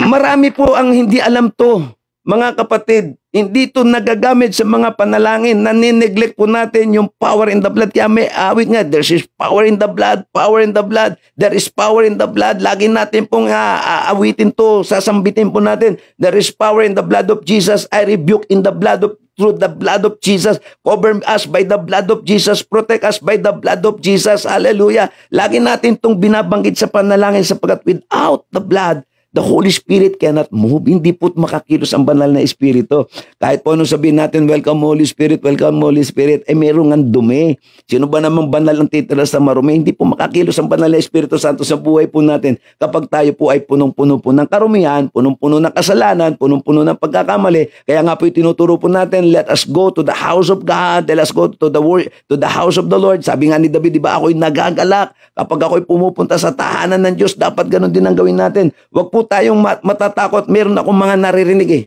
Marami po ang hindi alam to. Mga kapatid, hindi ito nagagamit sa mga panalangin. Nanineglect po natin yung power in the blood. Kaya may awit nga, there is power in the blood, power in the blood, there is power in the blood. Lagi natin pong awitin to, sasambitin po natin. There is power in the blood of Jesus. I rebuke in the blood of through the blood of Jesus. Cover us by the blood of Jesus. Protect us by the blood of Jesus. Hallelujah. Lagi natin itong binabanggit sa panalangin sapagkat without the blood, the Holy Spirit cannot move. Hindi po makakilos ang banal na Espiritu. Kahit po anong sabihin natin, welcome Holy Spirit, welcome Holy Spirit, merong ang dumi. Sino ba namang banal ang titira sa marumi? Hindi po makakilos ang banal na Espiritu Santo sa buhay po natin kapag tayo po ay punong-puno po ng karumihan, punong-puno ng kasalanan, punong-puno ng pagkakamali. Kaya nga po tinuturo po natin, let us go to the house of God, let us go to the house of the Lord. Sabi nga ni David, di ba, ako'y nagagalak. Kapag ako'y pumupunta sa tahanan ng Diyos, dapat ganun din ang gawin natin. Wag po tayong matatakot. Meron akong mga naririnig eh.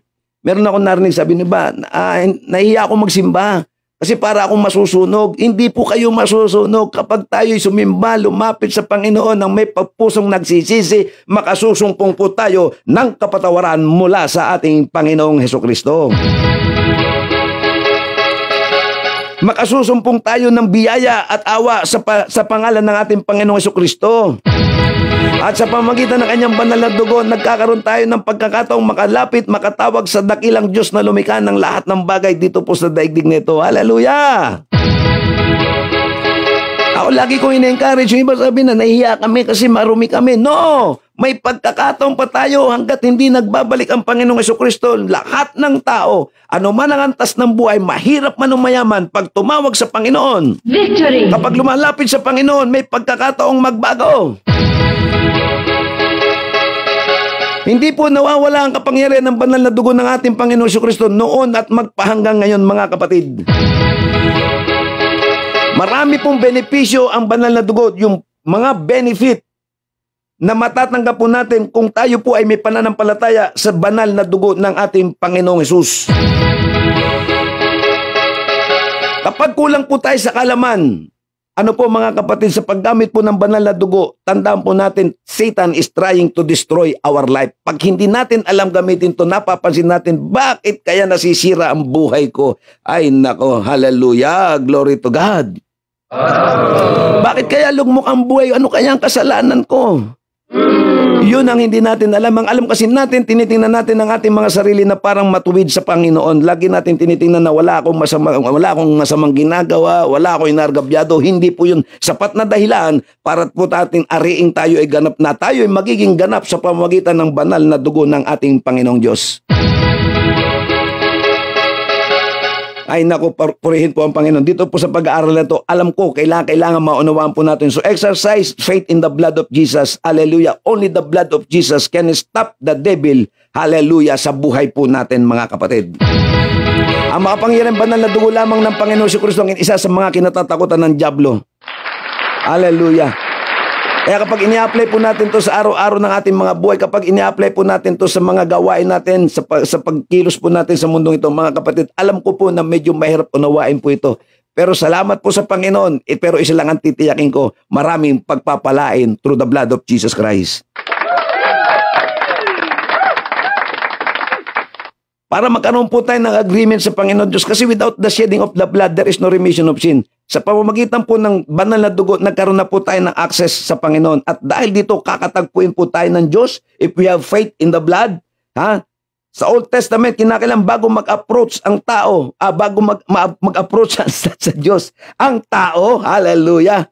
Meron akong narinig, sabi ni ba, nahiya ako magsimba kasi para akong masusunog. Hindi po kayo masusunog kapag tayo'y sumimba, lumapit sa Panginoon ng may pagpusong nagsisisi, makasusumpong po tayo ng kapatawaran mula sa ating Panginoong Hesukristo. Makasusumpong tayo ng biyaya at awa sa pangalan ng ating Panginoong Hesukristo. At sa pamamagitan ng kanyang banal na dugo, nagkakaroon tayo ng pagkakataong makalapit, makatawag sa dakilang Diyos na lumikha ng lahat ng bagay dito po sa daigdig nito. Hallelujah! Ako lagi kong ina-encourage, yung iba sabi na nahihiya kami kasi marumi kami. No! May pagkakataon pa tayo hanggat hindi nagbabalik ang Panginoong Hesukristo. Lahat ng tao, ano man ang antas ng buhay, mahirap man o mayaman, pag tumawag sa Panginoon, victory! Kapag lumalapit sa Panginoon, may pagkakataong magbago. Hindi po nawawala ang kapangyarihan ng banal na dugo ng ating Panginoong Hesukristo noon at magpahanggang ngayon, mga kapatid. Marami pong benepisyo ang banal na dugo, yung mga benefit na matatanggap po natin kung tayo po ay may pananampalataya sa banal na dugo ng ating Panginoong Hesus. Kapag kulang po tayo sa kalaman, ano po mga kapatid, sa paggamit po ng banal na dugo, tandaan po natin, Satan is trying to destroy our life. Pag hindi natin alam gamitin to, napapansin natin, bakit kaya nasisira ang buhay ko? Ay nako, hallelujah, glory to God. Bakit kaya lugmok ang buhay? Ano kaya ang kasalanan ko? Yun ang hindi natin alam. Ang alam kasi natin, tinitingnan natin ang ating mga sarili na parang matuwid sa Panginoon. Lagi natin tinitingnan na wala akong masamang ginagawa, wala akong inargabyado. Hindi po yun sapat na dahilan para po natin ariing tayo ay ganap na tayo ay magiging ganap sa pamamagitan ng banal na dugo ng ating Panginoong Diyos. Ay naku, purihin po ang Panginoon. Dito po sa pag-aaral na ito, alam ko, kailangan maunawaan po natin. So exercise faith in the blood of Jesus. Hallelujah. Only the blood of Jesus can stop the devil. Hallelujah. Sa buhay po natin, mga kapatid. Ang makapangyarihan banal na dugo lamang ng Panginoon si Kristo ang isa sa mga kinatatakutan ng dyablo. Hallelujah. Kaya kapag ini-apply po natin to sa araw-araw ng ating mga buhay, kapag ini-apply po natin to sa mga gawain natin, sa pagkilos po natin sa mundong ito, mga kapatid, alam ko po na medyo mahirap unawain po ito. Pero salamat po sa Panginoon. Pero isa lang ang titiyakin ko, maraming pagpapalain through the blood of Jesus Christ. Para magkaroon po tayo ng agreement sa Panginoon Diyos. Kasi without the shedding of the blood, there is no remission of sin. Sa pamamagitan po ng banal na dugo, nagkaroon na po tayo ng access sa Panginoon. At dahil dito, kakatagpuin po tayo ng Diyos if we have faith in the blood. Ha? Sa Old Testament, kinakailangan bago mag-approach ang tao, bago mag-approach sa Diyos, ang tao, hallelujah.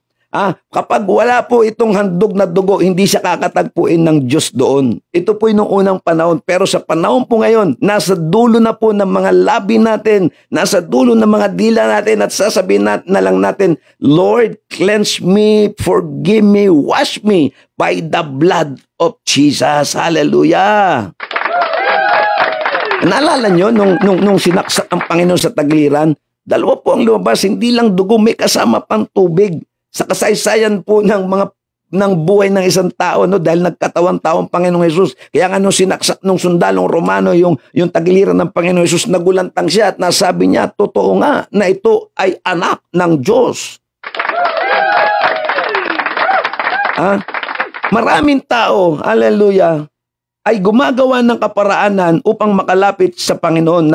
Kapag wala po itong handog na dugo, hindi siya kakatagpuin ng Diyos doon. Ito po yung unang panahon. Pero sa panahon po ngayon, nasa dulo na po ng mga labi natin, nasa dulo ng mga dila natin at sasabihin na lang natin, Lord, cleanse me, forgive me, wash me by the blood of Jesus. Hallelujah. Naalala nyo, nung sinaksak ang Panginoon sa tagliran, dalawa po ang lumabas, hindi lang dugo, may kasama pang tubig. Sa kasaysayan po ng buhay ng isang tao, no, dahil nagkatawan-tao ang Panginoong Hesus. Kaya nga nung sinaksak nung sundalong Romano yung tagliran ng Panginoong Hesus, nagulantang siya at nasabi niya, totoo nga na ito ay anak ng Diyos. Maraming tao, hallelujah, ay gumagawa ng kaparaanan upang makalapit sa Panginoon.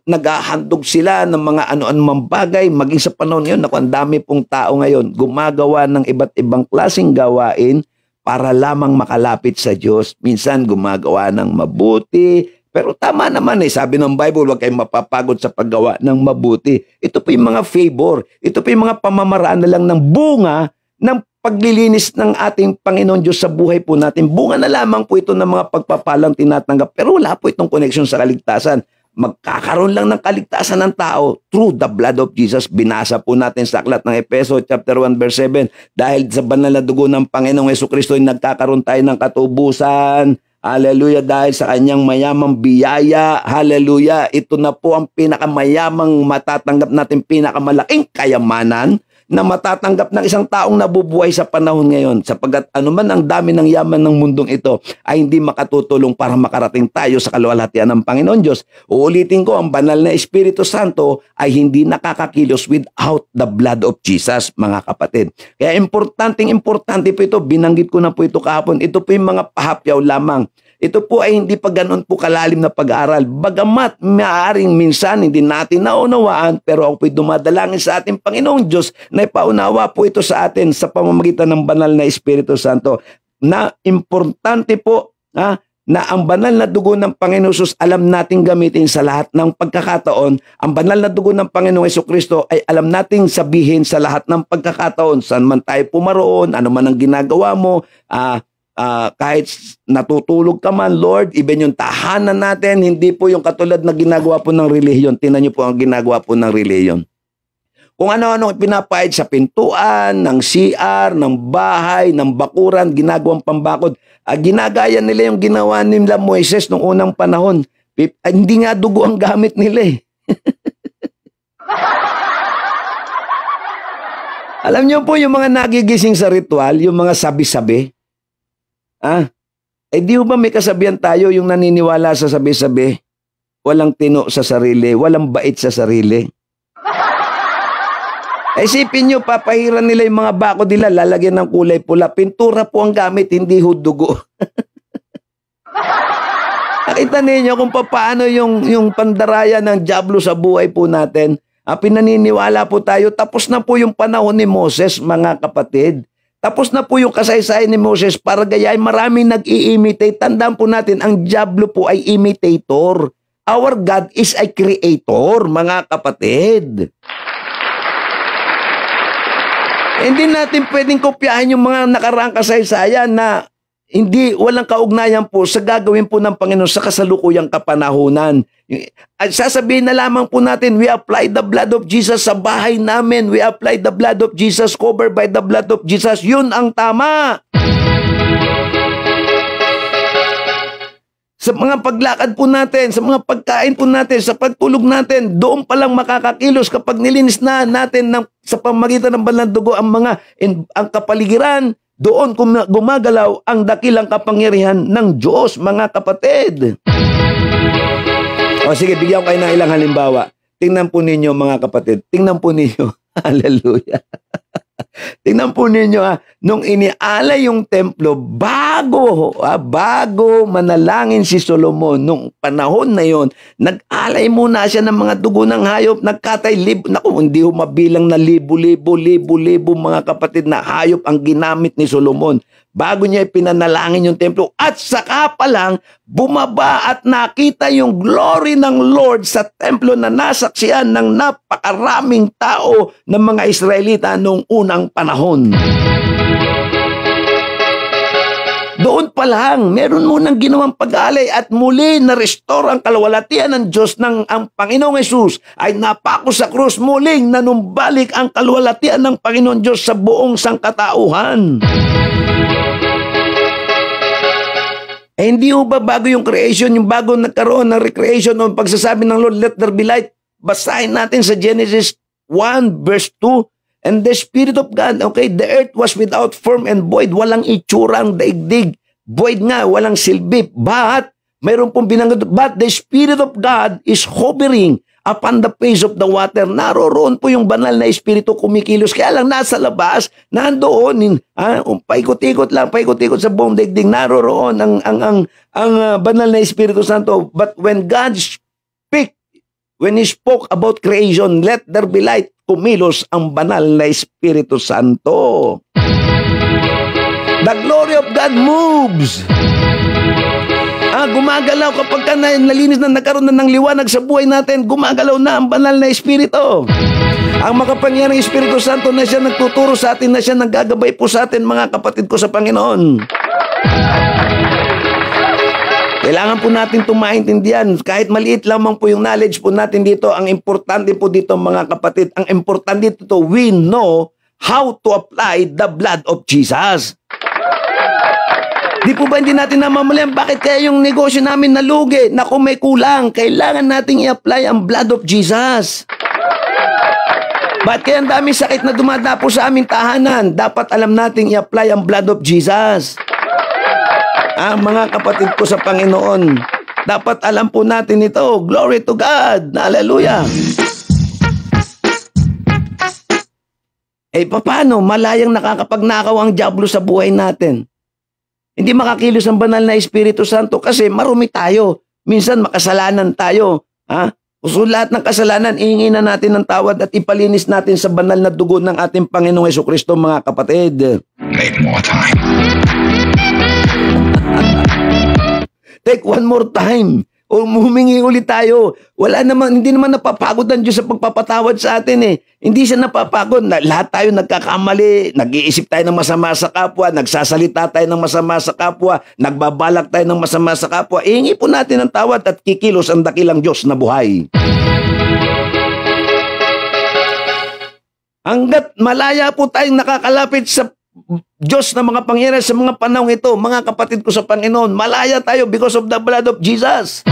Naghahandog sila ng mga ano-anumang bagay. Maging sa panahon ngayon, ang dami pong tao ngayon gumagawa ng iba't ibang klaseng gawain para lamang makalapit sa Diyos. Minsan gumagawa ng mabuti. Pero tama naman sabi ng Bible, huwag kayong mapapagod sa paggawa ng mabuti. Ito po yung mga favor. Ito po yung mga pamamaraan na lang ng bunga ng paglilinis ng ating Panginoon Diyos sa buhay po natin. Bunga na lamang po ito ng mga pagpapalang tinatanggap. Pero wala po itong connection sa kaligtasan. Magkakaroon lang ng kaligtasan ng tao through the blood of Jesus. Binasa po natin sa aklat ng Efeso chapter 1 verse 7. Dahil sa banal na dugo ng Panginoong Jesucristo, nagkakaroon tayo ng katubusan. Hallelujah, dahil sa kanyang mayamang biyaya. Hallelujah, ito na po ang pinakamayamang matatanggap natin, pinakamalaking kayamanan na matatanggap ng isang taong nabubuhay sa panahon ngayon, sapagkat anuman ang dami ng yaman ng mundong ito ay hindi makatutulong para makarating tayo sa kaluwalhatian ng Panginoon Diyos. Uulitin ko, ang banal na Espiritu Santo ay hindi nakakakilos without the blood of Jesus, mga kapatid. Kaya importante po ito, binanggit ko na po ito kahapon, ito po yung mga pahapyaw lamang. Ito po ay hindi pa ganoon po kalalim na pag-aaral. Bagamat maaaring minsan hindi natin naunawaan, pero ako po'y dumadalangin sa ating Panginoong Diyos na ipaunawa po ito sa atin sa pamamagitan ng banal na Espiritu Santo. Na importante po na ang banal na dugo ng Panginoon Jesus alam nating gamitin sa lahat ng pagkakataon. Ang banal na dugo ng Panginoong Jesucristo ay alam nating sabihin sa lahat ng pagkakataon. Saan man tayo pumaroon, ano man ang ginagawa mo, kahit natutulog ka man, Lord, even yung tahanan natin, hindi po yung katulad na ginagawa po ng relihiyon. Tingnan niyo po ang ginagawa po ng relihiyon. Kung ano-ano pinapahid sa pintuan, ng CR, ng bahay, ng bakuran, ginagawang pambakod, ginagaya nila yung ginawa nila Moises noong unang panahon. Hindi nga dugo ang gamit nila Alam niyo po yung mga nagigising sa ritual, yung mga sabi-sabi, di ba may kasabihan tayo yung naniniwala sa sabi-sabi, walang tino sa sarili, walang bait sa sarili. Isipin nyo, papahiran nila yung mga bako nila, lalagyan ng kulay pula. Pintura po ang gamit, hindi dugo. Nakita ninyo kung paano yung pandaraya ng dyablo sa buhay po natin. Pinaniniwala po tayo, tapos na po yung panahon ni Moses, mga kapatid. Tapos na po yung kasaysayan ni Moses para gayahin, maraming nag-i-imitate. Tandaan po natin, ang dyablo po ay imitator. Our God is a creator, mga kapatid. Hindi natin pwedeng kopyahin yung mga nakaraang kasaysayan na walang kaugnayan po sa gagawin po ng Panginoon sa kasalukuyang kapanahunan. Sasabihin na lamang po natin, we apply the blood of Jesus sa bahay namin. We apply the blood of Jesus, covered by the blood of Jesus. Yun ang tama. Sa mga paglakad po natin, sa mga pagkain po natin, sa pagtulog natin, doon pa lang makakakilos kapag nilinis na natin sa pamamagitan ng banal na dugo ang kapaligiran, Doon gumagalaw ang dakilang kapangyarihan ng Diyos, mga kapatid. O sige, bigyan ko kayo ng ilang halimbawa. Tingnan po ninyo, mga kapatid. Tingnan po ninyo. Hallelujah. Tingnan po ninyo, nung inialay yung templo, bago manalangin si Solomon, nung panahon na yon, nag-alay muna siya ng mga dugo ng hayop, nagkatay hindi ho mabilang na libo mga kapatid na hayop ang ginamit ni Solomon bago niya ipinanalangin yung templo. At saka pa lang, bumaba at nakita yung glory ng Lord sa templo na nasaksihan ng napakaraming tao ng mga Israelita noong unang panahon. Doon pa lang, meron munang ginawang pag-aalay at muli na-restore ang kalwalatian ng Diyos ng ang Panginoong Hesus ay napako sa krus, muling nanumbalik ang kalwalatian ng Panginoon Diyos sa buong sangkatauhan. Hindi ho ba bago yung creation, yung bago nagkaroon ng recreation o pagsasabi ng Lord, let there be light? Basahin natin sa Genesis 1 verse 2. And the Spirit of God, okay, the earth was without form and void. Walang itsura ang daigdig. Void nga, walang silbi. But, mayroon pong binanggit, but the Spirit of God is hovering upon the face of the water. Naroroon po yung banal na Espiritu kumikilos. Kaya lang nasa labas, nandoon, paikot-ikot sa buong daigdig. Naroroon ang banal na Espiritu Santo. But when God when He spoke about creation, let there be light, kumilos ang banal na Espiritu Santo. The glory of God moves. Gumagalaw kapag nalinis na, nagkaroon na ng liwanag sa buhay natin, gumagalaw na ang banal na Espiritu. Ang makapangyarang Espiritu Santo na siya nagtuturo sa atin, na siya naggagabay po sa atin, mga kapatid ko sa Panginoon. Kailangan po natin itong maintindihan. Kahit maliit lamang po yung knowledge po natin dito, ang importante po dito, mga kapatid, ang importante dito, we know how to apply the blood of Jesus. Di po ba hindi natin namamalayan bakit kaya yung negosyo namin nalugi? Naku, may kulang. Kailangan nating i-apply ang blood of Jesus. Bakit kaya ang daming sakit na dumadapo sa aming tahanan? Dapat alam nating i-apply ang blood of Jesus. Mga kapatid ko sa Panginoon, dapat alam po natin ito. Glory to God. Hallelujah. Paano? Malayang nakakapagnakaw ang diablo sa buhay natin. Hindi makakilos ang banal na Espiritu Santo kasi marumi tayo. Minsan makasalanan tayo. So lahat ng kasalanan, ihingi na natin ng tawad at ipalinis natin sa banal na dugo ng ating Panginoong Hesukristo, mga kapatid. Make more time. Take one more time. O humingi ulit tayo. Hindi naman napapagod ang Diyos sa pagpapatawad sa atin . Hindi siya napapagod. Lahat tayo nagkakamali, nag-iisip tayo ng masama sa kapwa, nagsasalita tayo ng masama sa kapwa, nagbabalak tayo ng masama sa kapwa. Ihingi po natin ang tawad at kikilos ang dakilang Diyos na buhay. Hanggat malaya po tayong nakakalapit sa Diyos na mga pangyayari sa mga panahong ito, mga kapatid ko sa Panginoon, malaya tayo because of the blood of Jesus.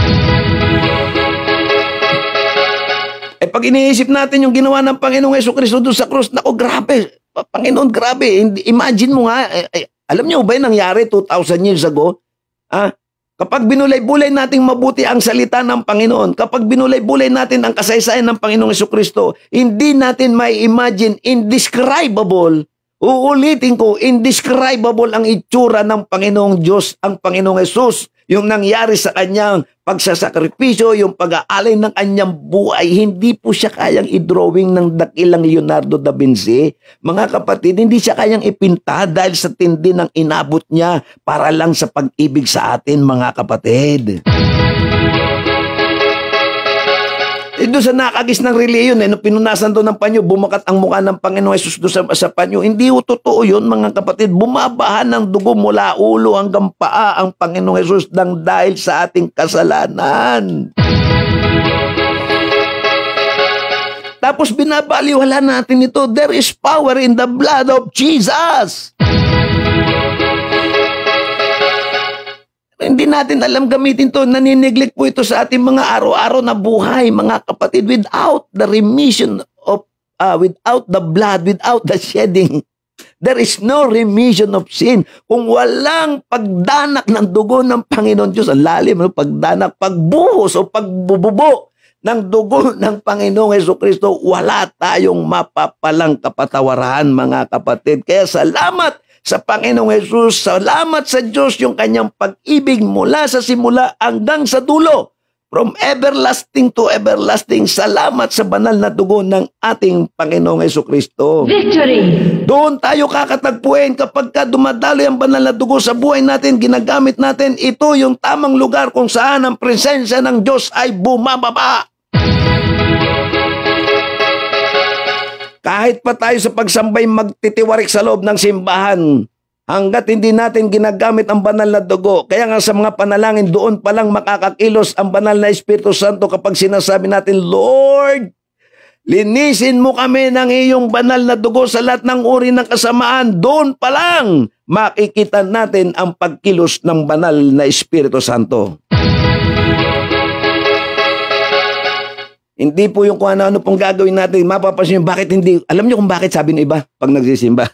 Pag iniisip natin yung ginawa ng Panginoong Hesukristo doon sa krus, naku, grabe. Panginoon, grabe. Imagine mo nga, alam niyo ba yung nangyari 2,000 years ago? Kapag binulay-bulay nating mabuti ang salita ng Panginoon, kapag binulay-bulay natin ang kasaysayan ng Panginoong Hesukristo, hindi natin may imagine, indescribable. Uulitin ko, indescribable ang itsura ng Panginoong Diyos, ang Panginoong Hesus, yung nangyari sa kanyang pagsasakripisyo, yung pag-aalay ng kanyang buhay. Hindi po siya kayang i-drawing ng dakilang Leonardo da Vinci. Mga kapatid, hindi siya kayang ipinta dahil sa tindi ng inabot niya para lang sa pag-ibig sa atin, mga kapatid. Doon sa nakagis ng reliyon, nung pinunasan doon ng panyo, bumakat ang mukha ng Panginoong Hesus doon sa panyo. Hindi ho totoo yun, mga kapatid. Bumabahan ng dugo mula ulo hanggang paa ang Panginoong Hesus dahil sa ating kasalanan. Tapos binabaliwala natin ito. There is power in the blood of Jesus. Hindi natin alam gamitin to. Naninegligt po ito sa ating mga araw-araw na buhay, mga kapatid. Without the remission of, without the blood, without the shedding, There is no remission of sin. Kung walang pagdanak ng dugo ng Panginoon Diyos, ang lalim, no? Pagdanak, pagbuhos o pagbububo ng dugo ng Panginoong Jesucristo, wala tayong mapapalang kapatawaran, mga kapatid. Kaya salamat sa Panginoong Jesus, salamat sa Diyos yung kanyang pag-ibig mula sa simula hanggang sa dulo. From everlasting to everlasting, salamat sa banal na dugo ng ating Panginoong Jesucristo. Victory! Doon tayo kakatagpuin kapag dumadaloy ang banal na dugo sa buhay natin, ginagamit natin, ito yung tamang lugar kung saan ang presensya ng Diyos ay bumababa. Kahit pa tayo sa pagsambay magtitiwarik sa loob ng simbahan, hanggat hindi natin ginagamit ang banal na dugo. Kaya nga sa mga panalangin, doon pa lang makakakilos ang banal na Espiritu Santo kapag sinasabi natin, Lord, linisin mo kami ng iyong banal na dugo sa lahat ng uri ng kasamaan. Doon pa lang makikita natin ang pagkilos ng banal na Espiritu Santo. Hindi po yung kung ano pong gagawin natin. Mapapansin nyo, bakit hindi? Alam nyo kung bakit sabi ng iba pag nagsisimba?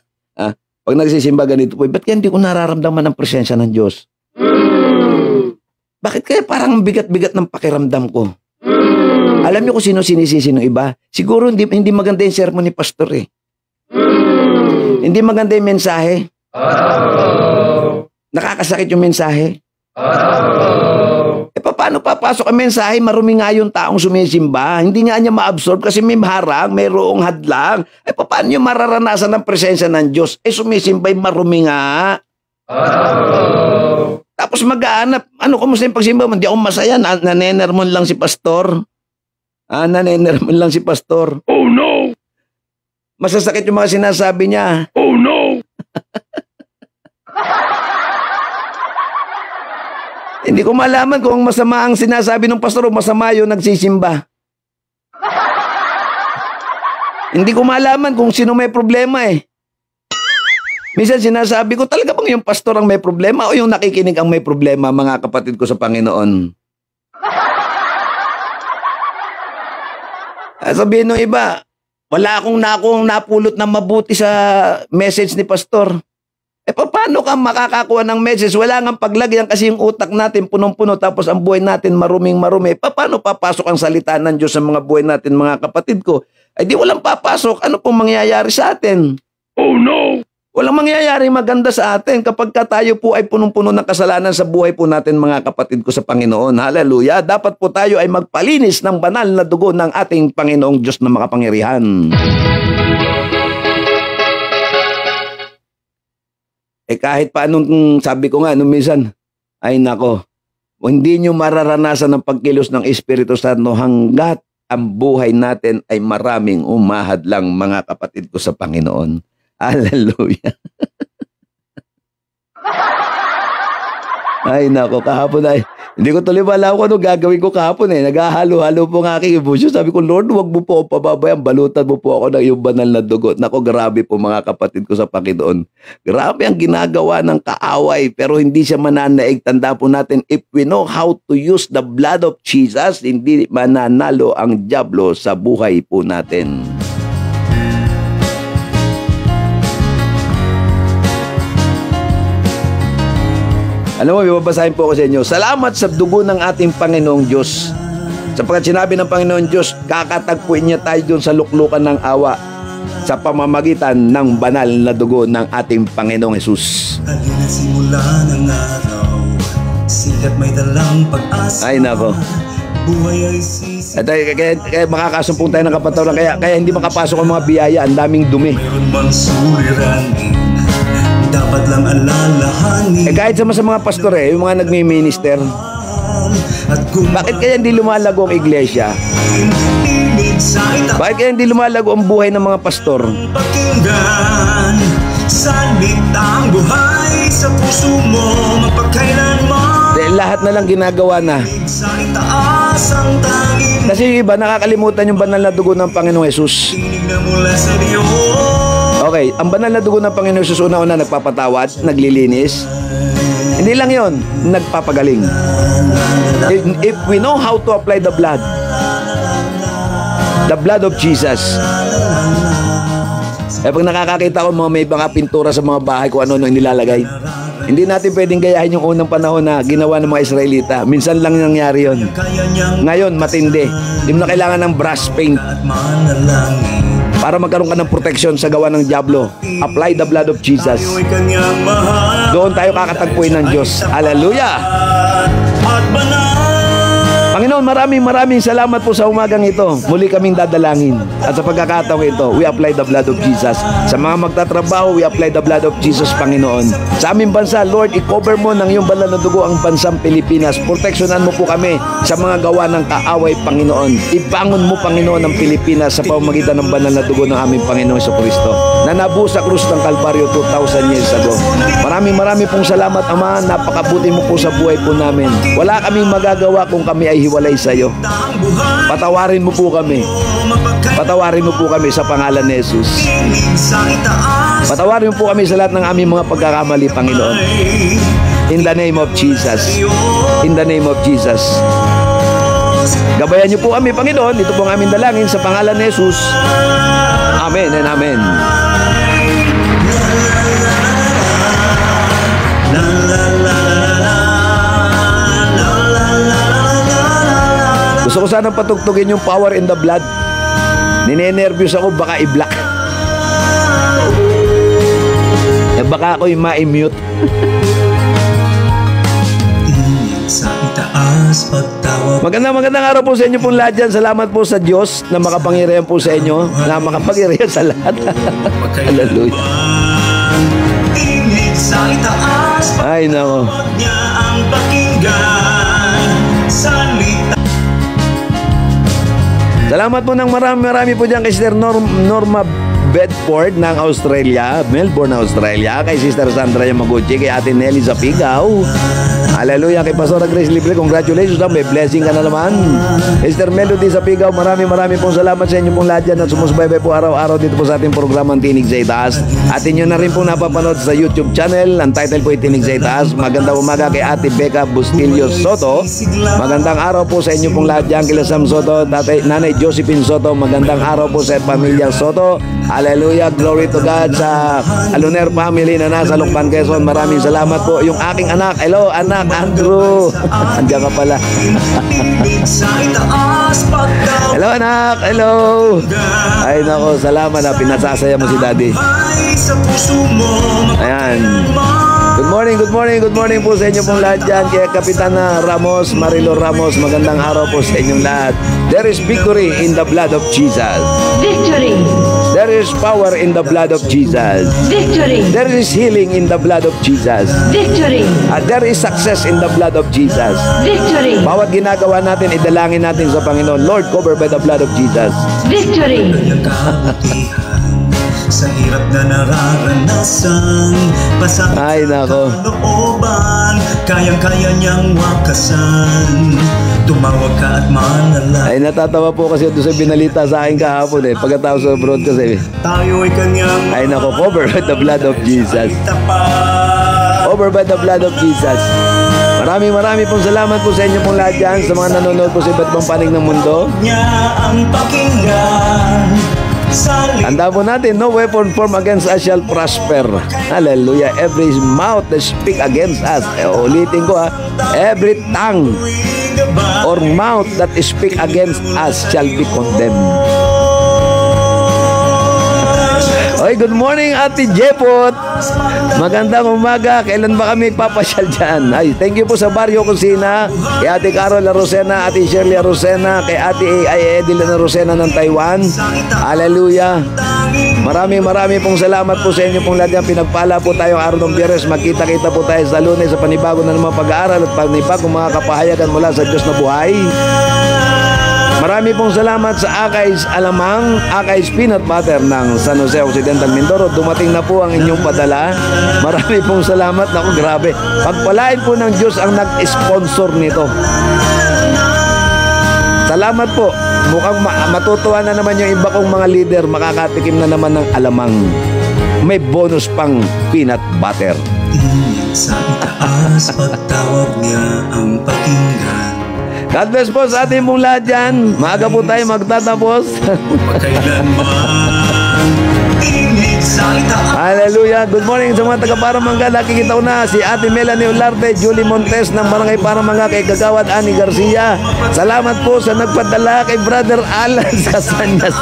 Pag nagsisimba ganito po, ba't kaya hindi ko nararamdaman ang presensya ng Diyos? Bakit kaya parang bigat-bigat ng pakiramdam ko? Alam niyo kung sino sinisisi ng iba? Siguro hindi maganda yung sermon ni pastor eh. Hindi maganda yung mensahe. Nakakasakit yung mensahe. Paano papasok ang mensahe? Marumi nga yung taong sumisimba. Hindi nga niya ma-absorb kasi may harang, mayroong hadlang. Paano niyo mararanasan ang presensya ng Diyos? Sumisimba'y marumi nga. Tapos mag-aanap. Kumusta yung pagsimba? Hindi ako masaya. Nanenermon lang si pastor. Nanenermon lang si pastor. Oh no! Masasakit yung mga sinasabi niya. Oh no! Hindi ko malaman kung masama ang sinasabi ng pastor o masama yung nagsisimba. Hindi ko malaman kung sino may problema eh. Minsan sinasabi ko, talaga bang yung pastor ang may problema o yung nakikinig ang may problema, mga kapatid ko sa Panginoon? Sabihin ng iba, wala akong napulot na mabuti sa message ni pastor. Paano ka makakakuha ng message? Wala nga paglagyan kasi yung utak natin punong-puno tapos ang buhay natin maruming-marumi. Paano papasok ang salita ng Diyos sa mga buhay natin, mga kapatid ko? Ay di walang papasok. Ano pong mangyayari sa atin? Oh no! Walang mangyayari maganda sa atin kapag tayo po ay punong-puno ng kasalanan sa buhay po natin, mga kapatid ko sa Panginoon. Hallelujah! Dapat po tayo ay magpalinis ng banal na dugo ng ating Panginoong Diyos na makapangyarihan. Kahit paano, sabi ko nga nung minsan, ay nako, hindi nyo mararanasan ang pagkilos ng Espiritu Santo hanggat ang buhay natin ay maraming umahad lang, mga kapatid ko sa Panginoon. Hallelujah. Ay nako, kahapon ay, hindi ko tuloy malaw kung ano gagawin ko kahapon eh. Naghahalo-halo po ng aking emotion. Sabi ko, Lord, wag mo po ako pababayaan. Balutan mo po ako ng iyong banal na dugo. Nako, grabe po, mga kapatid ko sa Panginoon. Grabe ang ginagawa ng kaaway, pero hindi siya mananaig. Tanda po natin, if we know how to use the blood of Jesus, hindi mananalo ang dyablo sa buhay po natin. Alam mo, babasahin po ako sa inyo. Salamat sa dugo ng ating Panginoong Diyos. Sapagkat sinabi ng Panginoong Diyos, kakatagpuin niya tayo doon sa luklukan ng awa sa pamamagitan ng banal na dugo ng ating Panginoong Jesus. Halina't simula ng araw, sikat may dalang pag-asa. Ay nako. Buhay ay sisi. Kaya makakasumpong tayo ng kapatawaran. Kaya hindi makapasok ang mga biyaya. Ang daming dumi. Mayroon mang suliranin, dapat lang alalahanin. Kahit sa mga pastor yung mga nagmi-minister, At kung bakit kaya hindi lumalago ang iglesia? ibig sa Bakit kaya hindi lumalago ang buhay ng mga pastor? pakinggan, salitang buhay sa puso mo, mapagkailanman. Dahil lahat na lang ginagawa na. Sa itaas ang tanging Kasi yung iba nakakalimutan yung banal na dugo ng Panginoong Jesus. tinig na mula sa Diyos. Okay, ang banal na dugo ng Panginoong Jesus una-una nagpapatawad, naglilinis. Hindi lang yon, nagpapagaling. If we know how to apply the blood of Jesus, Pag nakakakita ko mga may mga pintura sa mga bahay kung ano-ano nilalagay, hindi natin pwedeng gayahin yung unang panahon na ginawa ng mga Israelita. Minsan lang nangyari yon. Ngayon, matindi. Hindi mo na kailangan ng brush paint para magkaroon ka ng protection sa gawa ng diablo. Apply the blood of Jesus. Doon tayo kakatagpuin ng Diyos. Hallelujah! Panginoon, maraming salamat po sa umagang ito. Muli kaming dadalangin. At sa pagkakataong ito, we apply the blood of Jesus. Sa mga magtatrabaho, we apply the blood of Jesus, Panginoon. Sa aming bansa, Lord, i-cover mo ng iyong banal na dugo ang bansang Pilipinas. Proteksyonan mo po kami sa mga gawa ng kaaway, Panginoon. Ibangon mo, Panginoon, ang Pilipinas sa pamamagitan ng banal na dugo ng aming Panginoon Jesucristo na nabuo sa krus ng Kalbaryo 2,000 years ago. Maraming pong salamat, Ama. Napakabuti mo po sa buhay po namin. Wala kaming magagawa kung kami ay hiwalay sa iyo. Patawarin mo po kami. Patawarin mo po kami sa pangalan ni Jesus. Patawarin mo po kami sa lahat ng aming mga pagkakamali, Panginoon. In the name of Jesus. In the name of Jesus. Gabayan niyo po kami, Panginoon. Ito po ang aming dalangin sa pangalan ni Jesus. Amen and amen. Gusto ko sanang patugtugin yung power in the blood. Ninenervyos ako, baka i-block. Baka ako'y ma-mute. Magandang araw po sa inyo pong lahat dyan. Salamat po sa Diyos na makapangyarihan po sa inyo, na makapangyarihan sa lahat. Hallelujah. Ay, nako. Salamat po ng marami po dyan kay Sister Norma Bedford ng Australia, Melbourne, Australia, kay Sister Sandra Yamaguchi, kay Ate Nelly Zapigaw. Hallelujah, kay Pastora Grace Libre, congratulations, may blessing ka na naman. Sister Melody Zapigaw, marami pong salamat sa inyo pong lahat dyan at sumusubaybay po araw-araw dito po sa ating programang Tinig sa Itaas. At inyo na rin po napapanood sa YouTube channel. Ang title po ay Tinig sa Itaas. Magandang umaga kay Ate Becca Bustillo Soto. Magandang araw po sa inyo pong lahat dyan, kila Sam Soto, Nanay Josephine Soto. Magandang araw po sa pamilyang Soto. Hallelujah, glory to God sa Aluner family na nasa Lukban, Quezon. Maraming salamat po. Yung aking anak, hello anak, Andrew. Andiyan ka pala. Hello anak, hello. Ay nako, salamat na pinasasaya mo si Daddy. Ayan. Good morning po sa inyo pong lahat dyan. Kaya Kapitana Ramos, Marilo Ramos, magandang araw po sa inyong lahat. There is victory in the blood of Jesus. Victory. There is power in the blood of Jesus. Victory. There is healing in the blood of Jesus. Victory. There is success in the blood of Jesus. Victory. Bawat ginagawa natin, idalangin natin sa Panginoon. Lord, cover by the blood of Jesus. Victory. Sa hirap na nararanasan, Ay, nako. looban, kayang-kaya niyang wakasan. Tumawag ka at manalangin. Ay, natatawa po kasi doon sa binalita sa akin kahapon pagkatapos sa broadcast Tayo ay kanyang Ay, nako, cover by the blood of Jesus. tapat. Over by the blood of Jesus. Marami pong salamat po sa inyo pong lahat dyan, sa mga nanonood po sa iba't ibang panig ng mundo. Niya ang pakinggan. Tanda po natin, no weapon formed against us shall prosper. Hallelujah. Every mouth that speak against us, ulitin ko every tongue or mouth that speak against us shall be condemned. Oy, good morning Ate Jepot. Magandang umaga. Kailan ba kami papasyal dyan? Ay, thank you po sa Barrio Kusina, kay Ate Carol Arosena, Ate Shirley Arosena, kay Ate Edilyn Arosena ng Taiwan. Hallelujah. Maraming pong salamat po sa inyo pong lahat. Pinagpala po tayong araw ng Biyernes. Magkita-kita po tayo sa Lunes sa panibago na naman pag-aaral at panibagong mga kapahayagan mula sa Diyos na buhay. Marami pong salamat sa Akais Alamang, Akais Peanut Butter ng San Jose Occidental, Mindoro. Dumating na po ang inyong padala. Marami pong salamat. Naku, grabe. Pagpalain po ng Diyos ang nag-sponsor nito. Salamat po. Mukhang matutuwa na naman yung iba kong mga leader. Makakatikim na naman ng alamang. May bonus pang peanut butter. Sa itaas, pagtawag niya ang pakinggan. God bless po sa ating mong lahat dyan. Maaga po tayo magtatapos. Kailanman tinig Hallelujah. Good morning sa mga taga-Paramanga. Nakikita ko na si Ate Melanie Olarte, Julie Montes ng Barangay Paramanga, kay Kagawad Ani Garcia. Salamat po sa nagpadala kay Brother Alan sa Sanyas.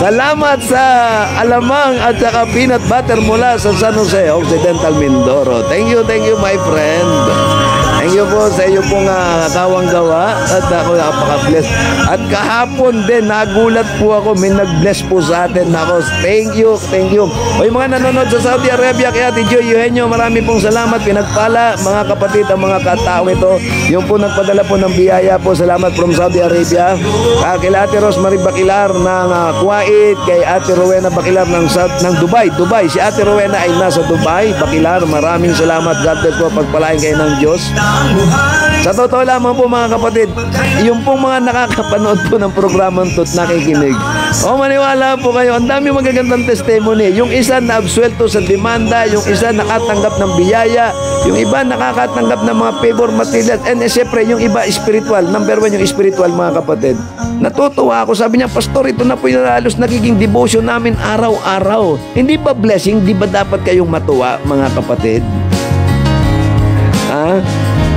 Salamat sa alamang at saka peanut butter mula sa San Jose, Occidental, Mindoro. Thank you my friend. Thank you po sa iyo pong kawang gawa at ako napaka-bless. At kahapon din, nagulat po ako, may nag-bless po sa atin. Ako, thank you. O yung mga nanonood sa Saudi Arabia, kaya Ate Joy Eugenio, marami pong salamat, pinagpala, mga kapatid, ang mga kataong ito. Yung po nagpadala po ng biyaya po, salamat from Saudi Arabia. Kay Ate Rosemary Bakilar ng Kuwait, kay Ate Rowena Bakilar ng Dubai. Si Ate Rowena ay nasa Dubai. Bakilar, maraming salamat. God bless po, pagpalain kayo ng Diyos. Sa totoo lamang po mga kapatid, yung pong mga nakakapanood po ng programang ito't nakikinig, maniwala po kayo, ang dami magagandang testimony. Yung isa na absuelto sa demanda, yung isa nakatanggap ng biyaya, yung iba nakakatanggap ng mga favor materials, and siyempre yung iba spiritual. Number 1 yung spiritual mga kapatid. Natutuwa ako, sabi niya, Pastor, ito na po yung halos nagiging devotion namin araw-araw. Hindi ba blessing? Di ba dapat kayong matuwa mga kapatid?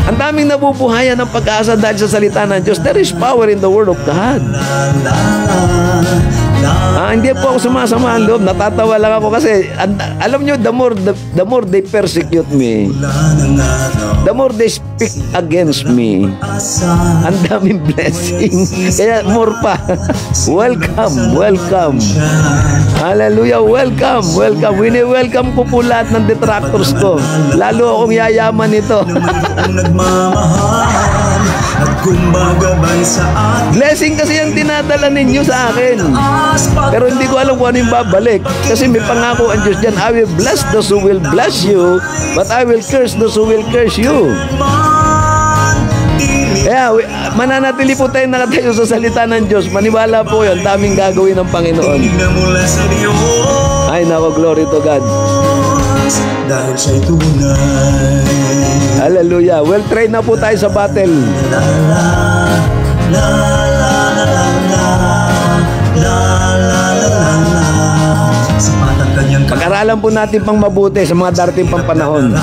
Ang daming nabubuhayan ng pag-asa dahil sa salita ng Diyos. There is power in the Word of God. Hindi po ako sumasama ang loob. Natatawa lang ako kasi alam nyo, the more they persecute me, the more they speak against me, ang daming blessing. Kaya more pa. Welcome. Hallelujah, welcome. Wini-welcome ko po lahat ng detractors ko. Lalo akong yayaman ito. Blessing kasi yung tinadala ninyo sa akin. Pero hindi ko alam kung ano yung babalik. Kasi may pangako ang Diyos dyan. I will bless those who will bless you, but I will curse those who will curse you. Kaya mananatili po tayo nakatayo sa salita ng Diyos. Maniwala po yun, daming gagawin ng Panginoon. Ay nako, glory to God. Dahil siya'y tunay. Hallelujah. Well trained na po tayo sa battle. Pag-aralan po natin pang mabuti sa mga darating pang panahon.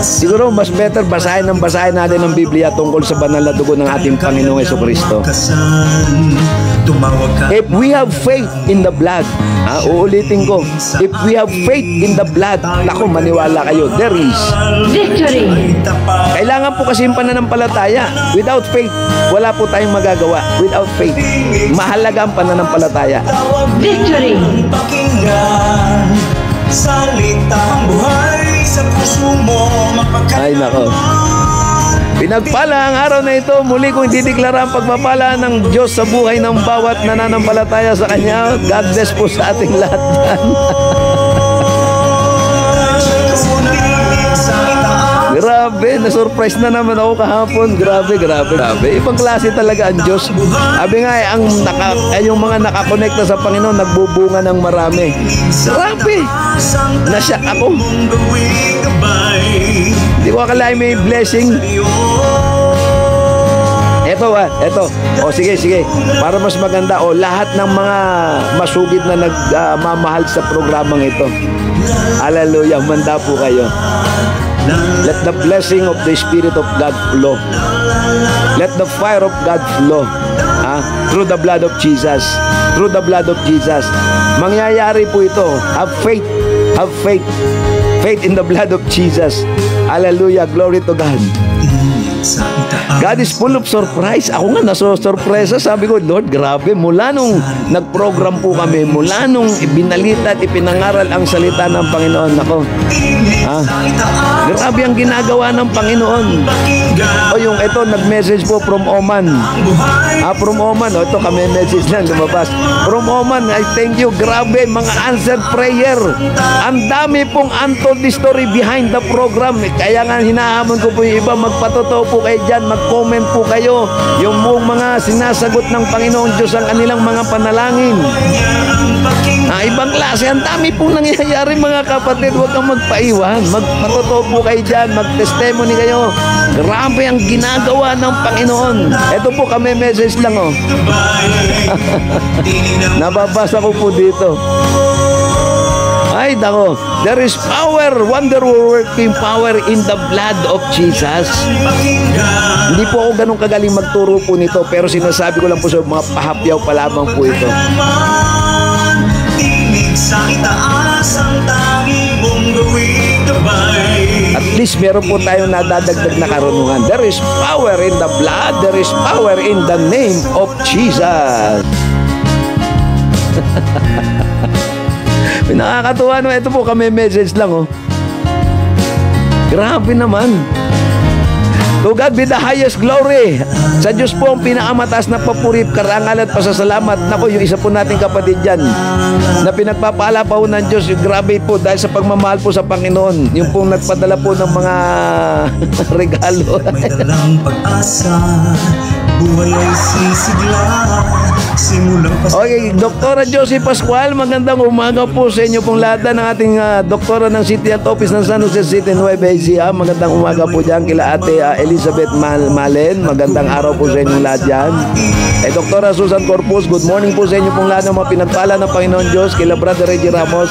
Siguro mas better basahin natin ang Biblia tungkol sa banal na dugo ng ating Panginoong Jesucristo. If we have faith in the blood, uulitin ko, if we have faith in the blood, naku, maniwala kayo, there is Victory! Kailangan po kasi yung pananampalataya. Without faith, wala po tayong magagawa. Without faith, mahalaga ang pananampalataya. Victory! Pakinggan salitang buhay sa puso mo. Ay nako. Pinagpala ang araw na ito, muli kong dideklara ang pagpapala ng Diyos sa buhay ng bawat nananampalataya sa Kanya. God bless po sa ating lahat dyan. Grabe, na-surprise na naman ako kahapon. Grabe. Ibang klase talaga ang Diyos. Sabi nga, yung mga nakakonekta sa Panginoon, nagbubunga ng marami. Grabe! Nasyak ako. Hindi ko akalain may blessing. Eto. Sige. Para mas maganda, lahat ng mga masugid na nagmamahal sa programang ito. Hallelujah, manda po kayo. Let the blessing of the Spirit of God flow. Let the fire of God flow. Through the blood of Jesus. Through the blood of Jesus. Mangyayari po ito. Have faith. Faith in the blood of Jesus. Hallelujah. Glory to God. God is full of surprise. Ako nga naso-surpresa. Sabi ko, Lord, grabe. Mula nung nag-program po kami, mula nung ibinalita at ipinangaral ang salita ng Panginoon, ako, grabe ang ginagawa ng Panginoon. Yung ito, nag-message po from Oman. From Oman. Ito kami message lang lumabas. From Oman, I thank you. Grabe, mga answered prayer. Ang dami pong untold story behind the program. Kaya nga hinahamon ko po yung iba, magpatotoo po kayo dyan, mag-comment po kayo. Yung mga sinasagot ng Panginoong Diyos ang kanilang mga panalangin. Ibang klase. Ang dami pong nangyayari mga kapatid. Huwag kang magpaiwan. Magpatotoo po kayo dyan. Mag-testimony kayo. Grabe ang ginagawa ng Panginoon. Ito po kami message lang Nababasa ko po dito. Ay, dako. There is power, wonder-working power in the blood of Jesus. Hindi po ako ganun kagaling magturo po nito, pero sinasabi ko lang po sa mga pahapyaw pa lamang po ito. Tinig sa itaas ang tanging mong gawing gabay. At least meron po tayong nadadagdag na karunungan. There is power in the blood. There is power in the name of Jesus. Nakakatuwa no. Ito po kami message lang oh. Grabe naman. To God be the highest glory. Sa Diyos po ang pinakamataas na papuri, karangal at pasasalamat. Nako, yung isa po nating kapatid dyan na pinagpapala pa po ng Diyos. Yung grabe po dahil sa pagmamahal po sa Panginoon. Yung pong nagpadala po ng mga regalo. May dalang pag-asa, buhay ay sisigla. Simulang Okay, Doktora Josie Pascual, magandang umaga po sa inyo pong lahat ng ating doktora ng City at Office ng San Jose City, Nueva Ecija. Magandang umaga po dyan kila Ate Elizabeth Malen. Magandang araw po sa inyong lahat dyan. Doktora Susan Corpus, good morning po sa inyo pong lahat ng mga pinagpala ng Panginoon Diyos. Kila Brother Reggie Ramos.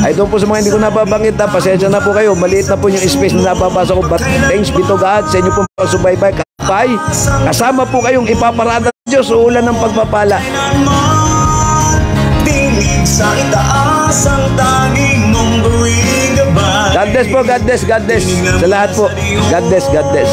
Ay doon po sa mga hindi ko nababanggit pasensya na po kayo. Maliit na po yung space na nababasa ko. But thanks be to God sa inyo pong pagsubaybay. Kasama po kayong ipaparada ng Diyos sa ulan ng pagpapala. tinig sa itaas ang tanging mong gawing gabay. God bless po, God bless, God bless. Sa lahat po, God bless, God bless.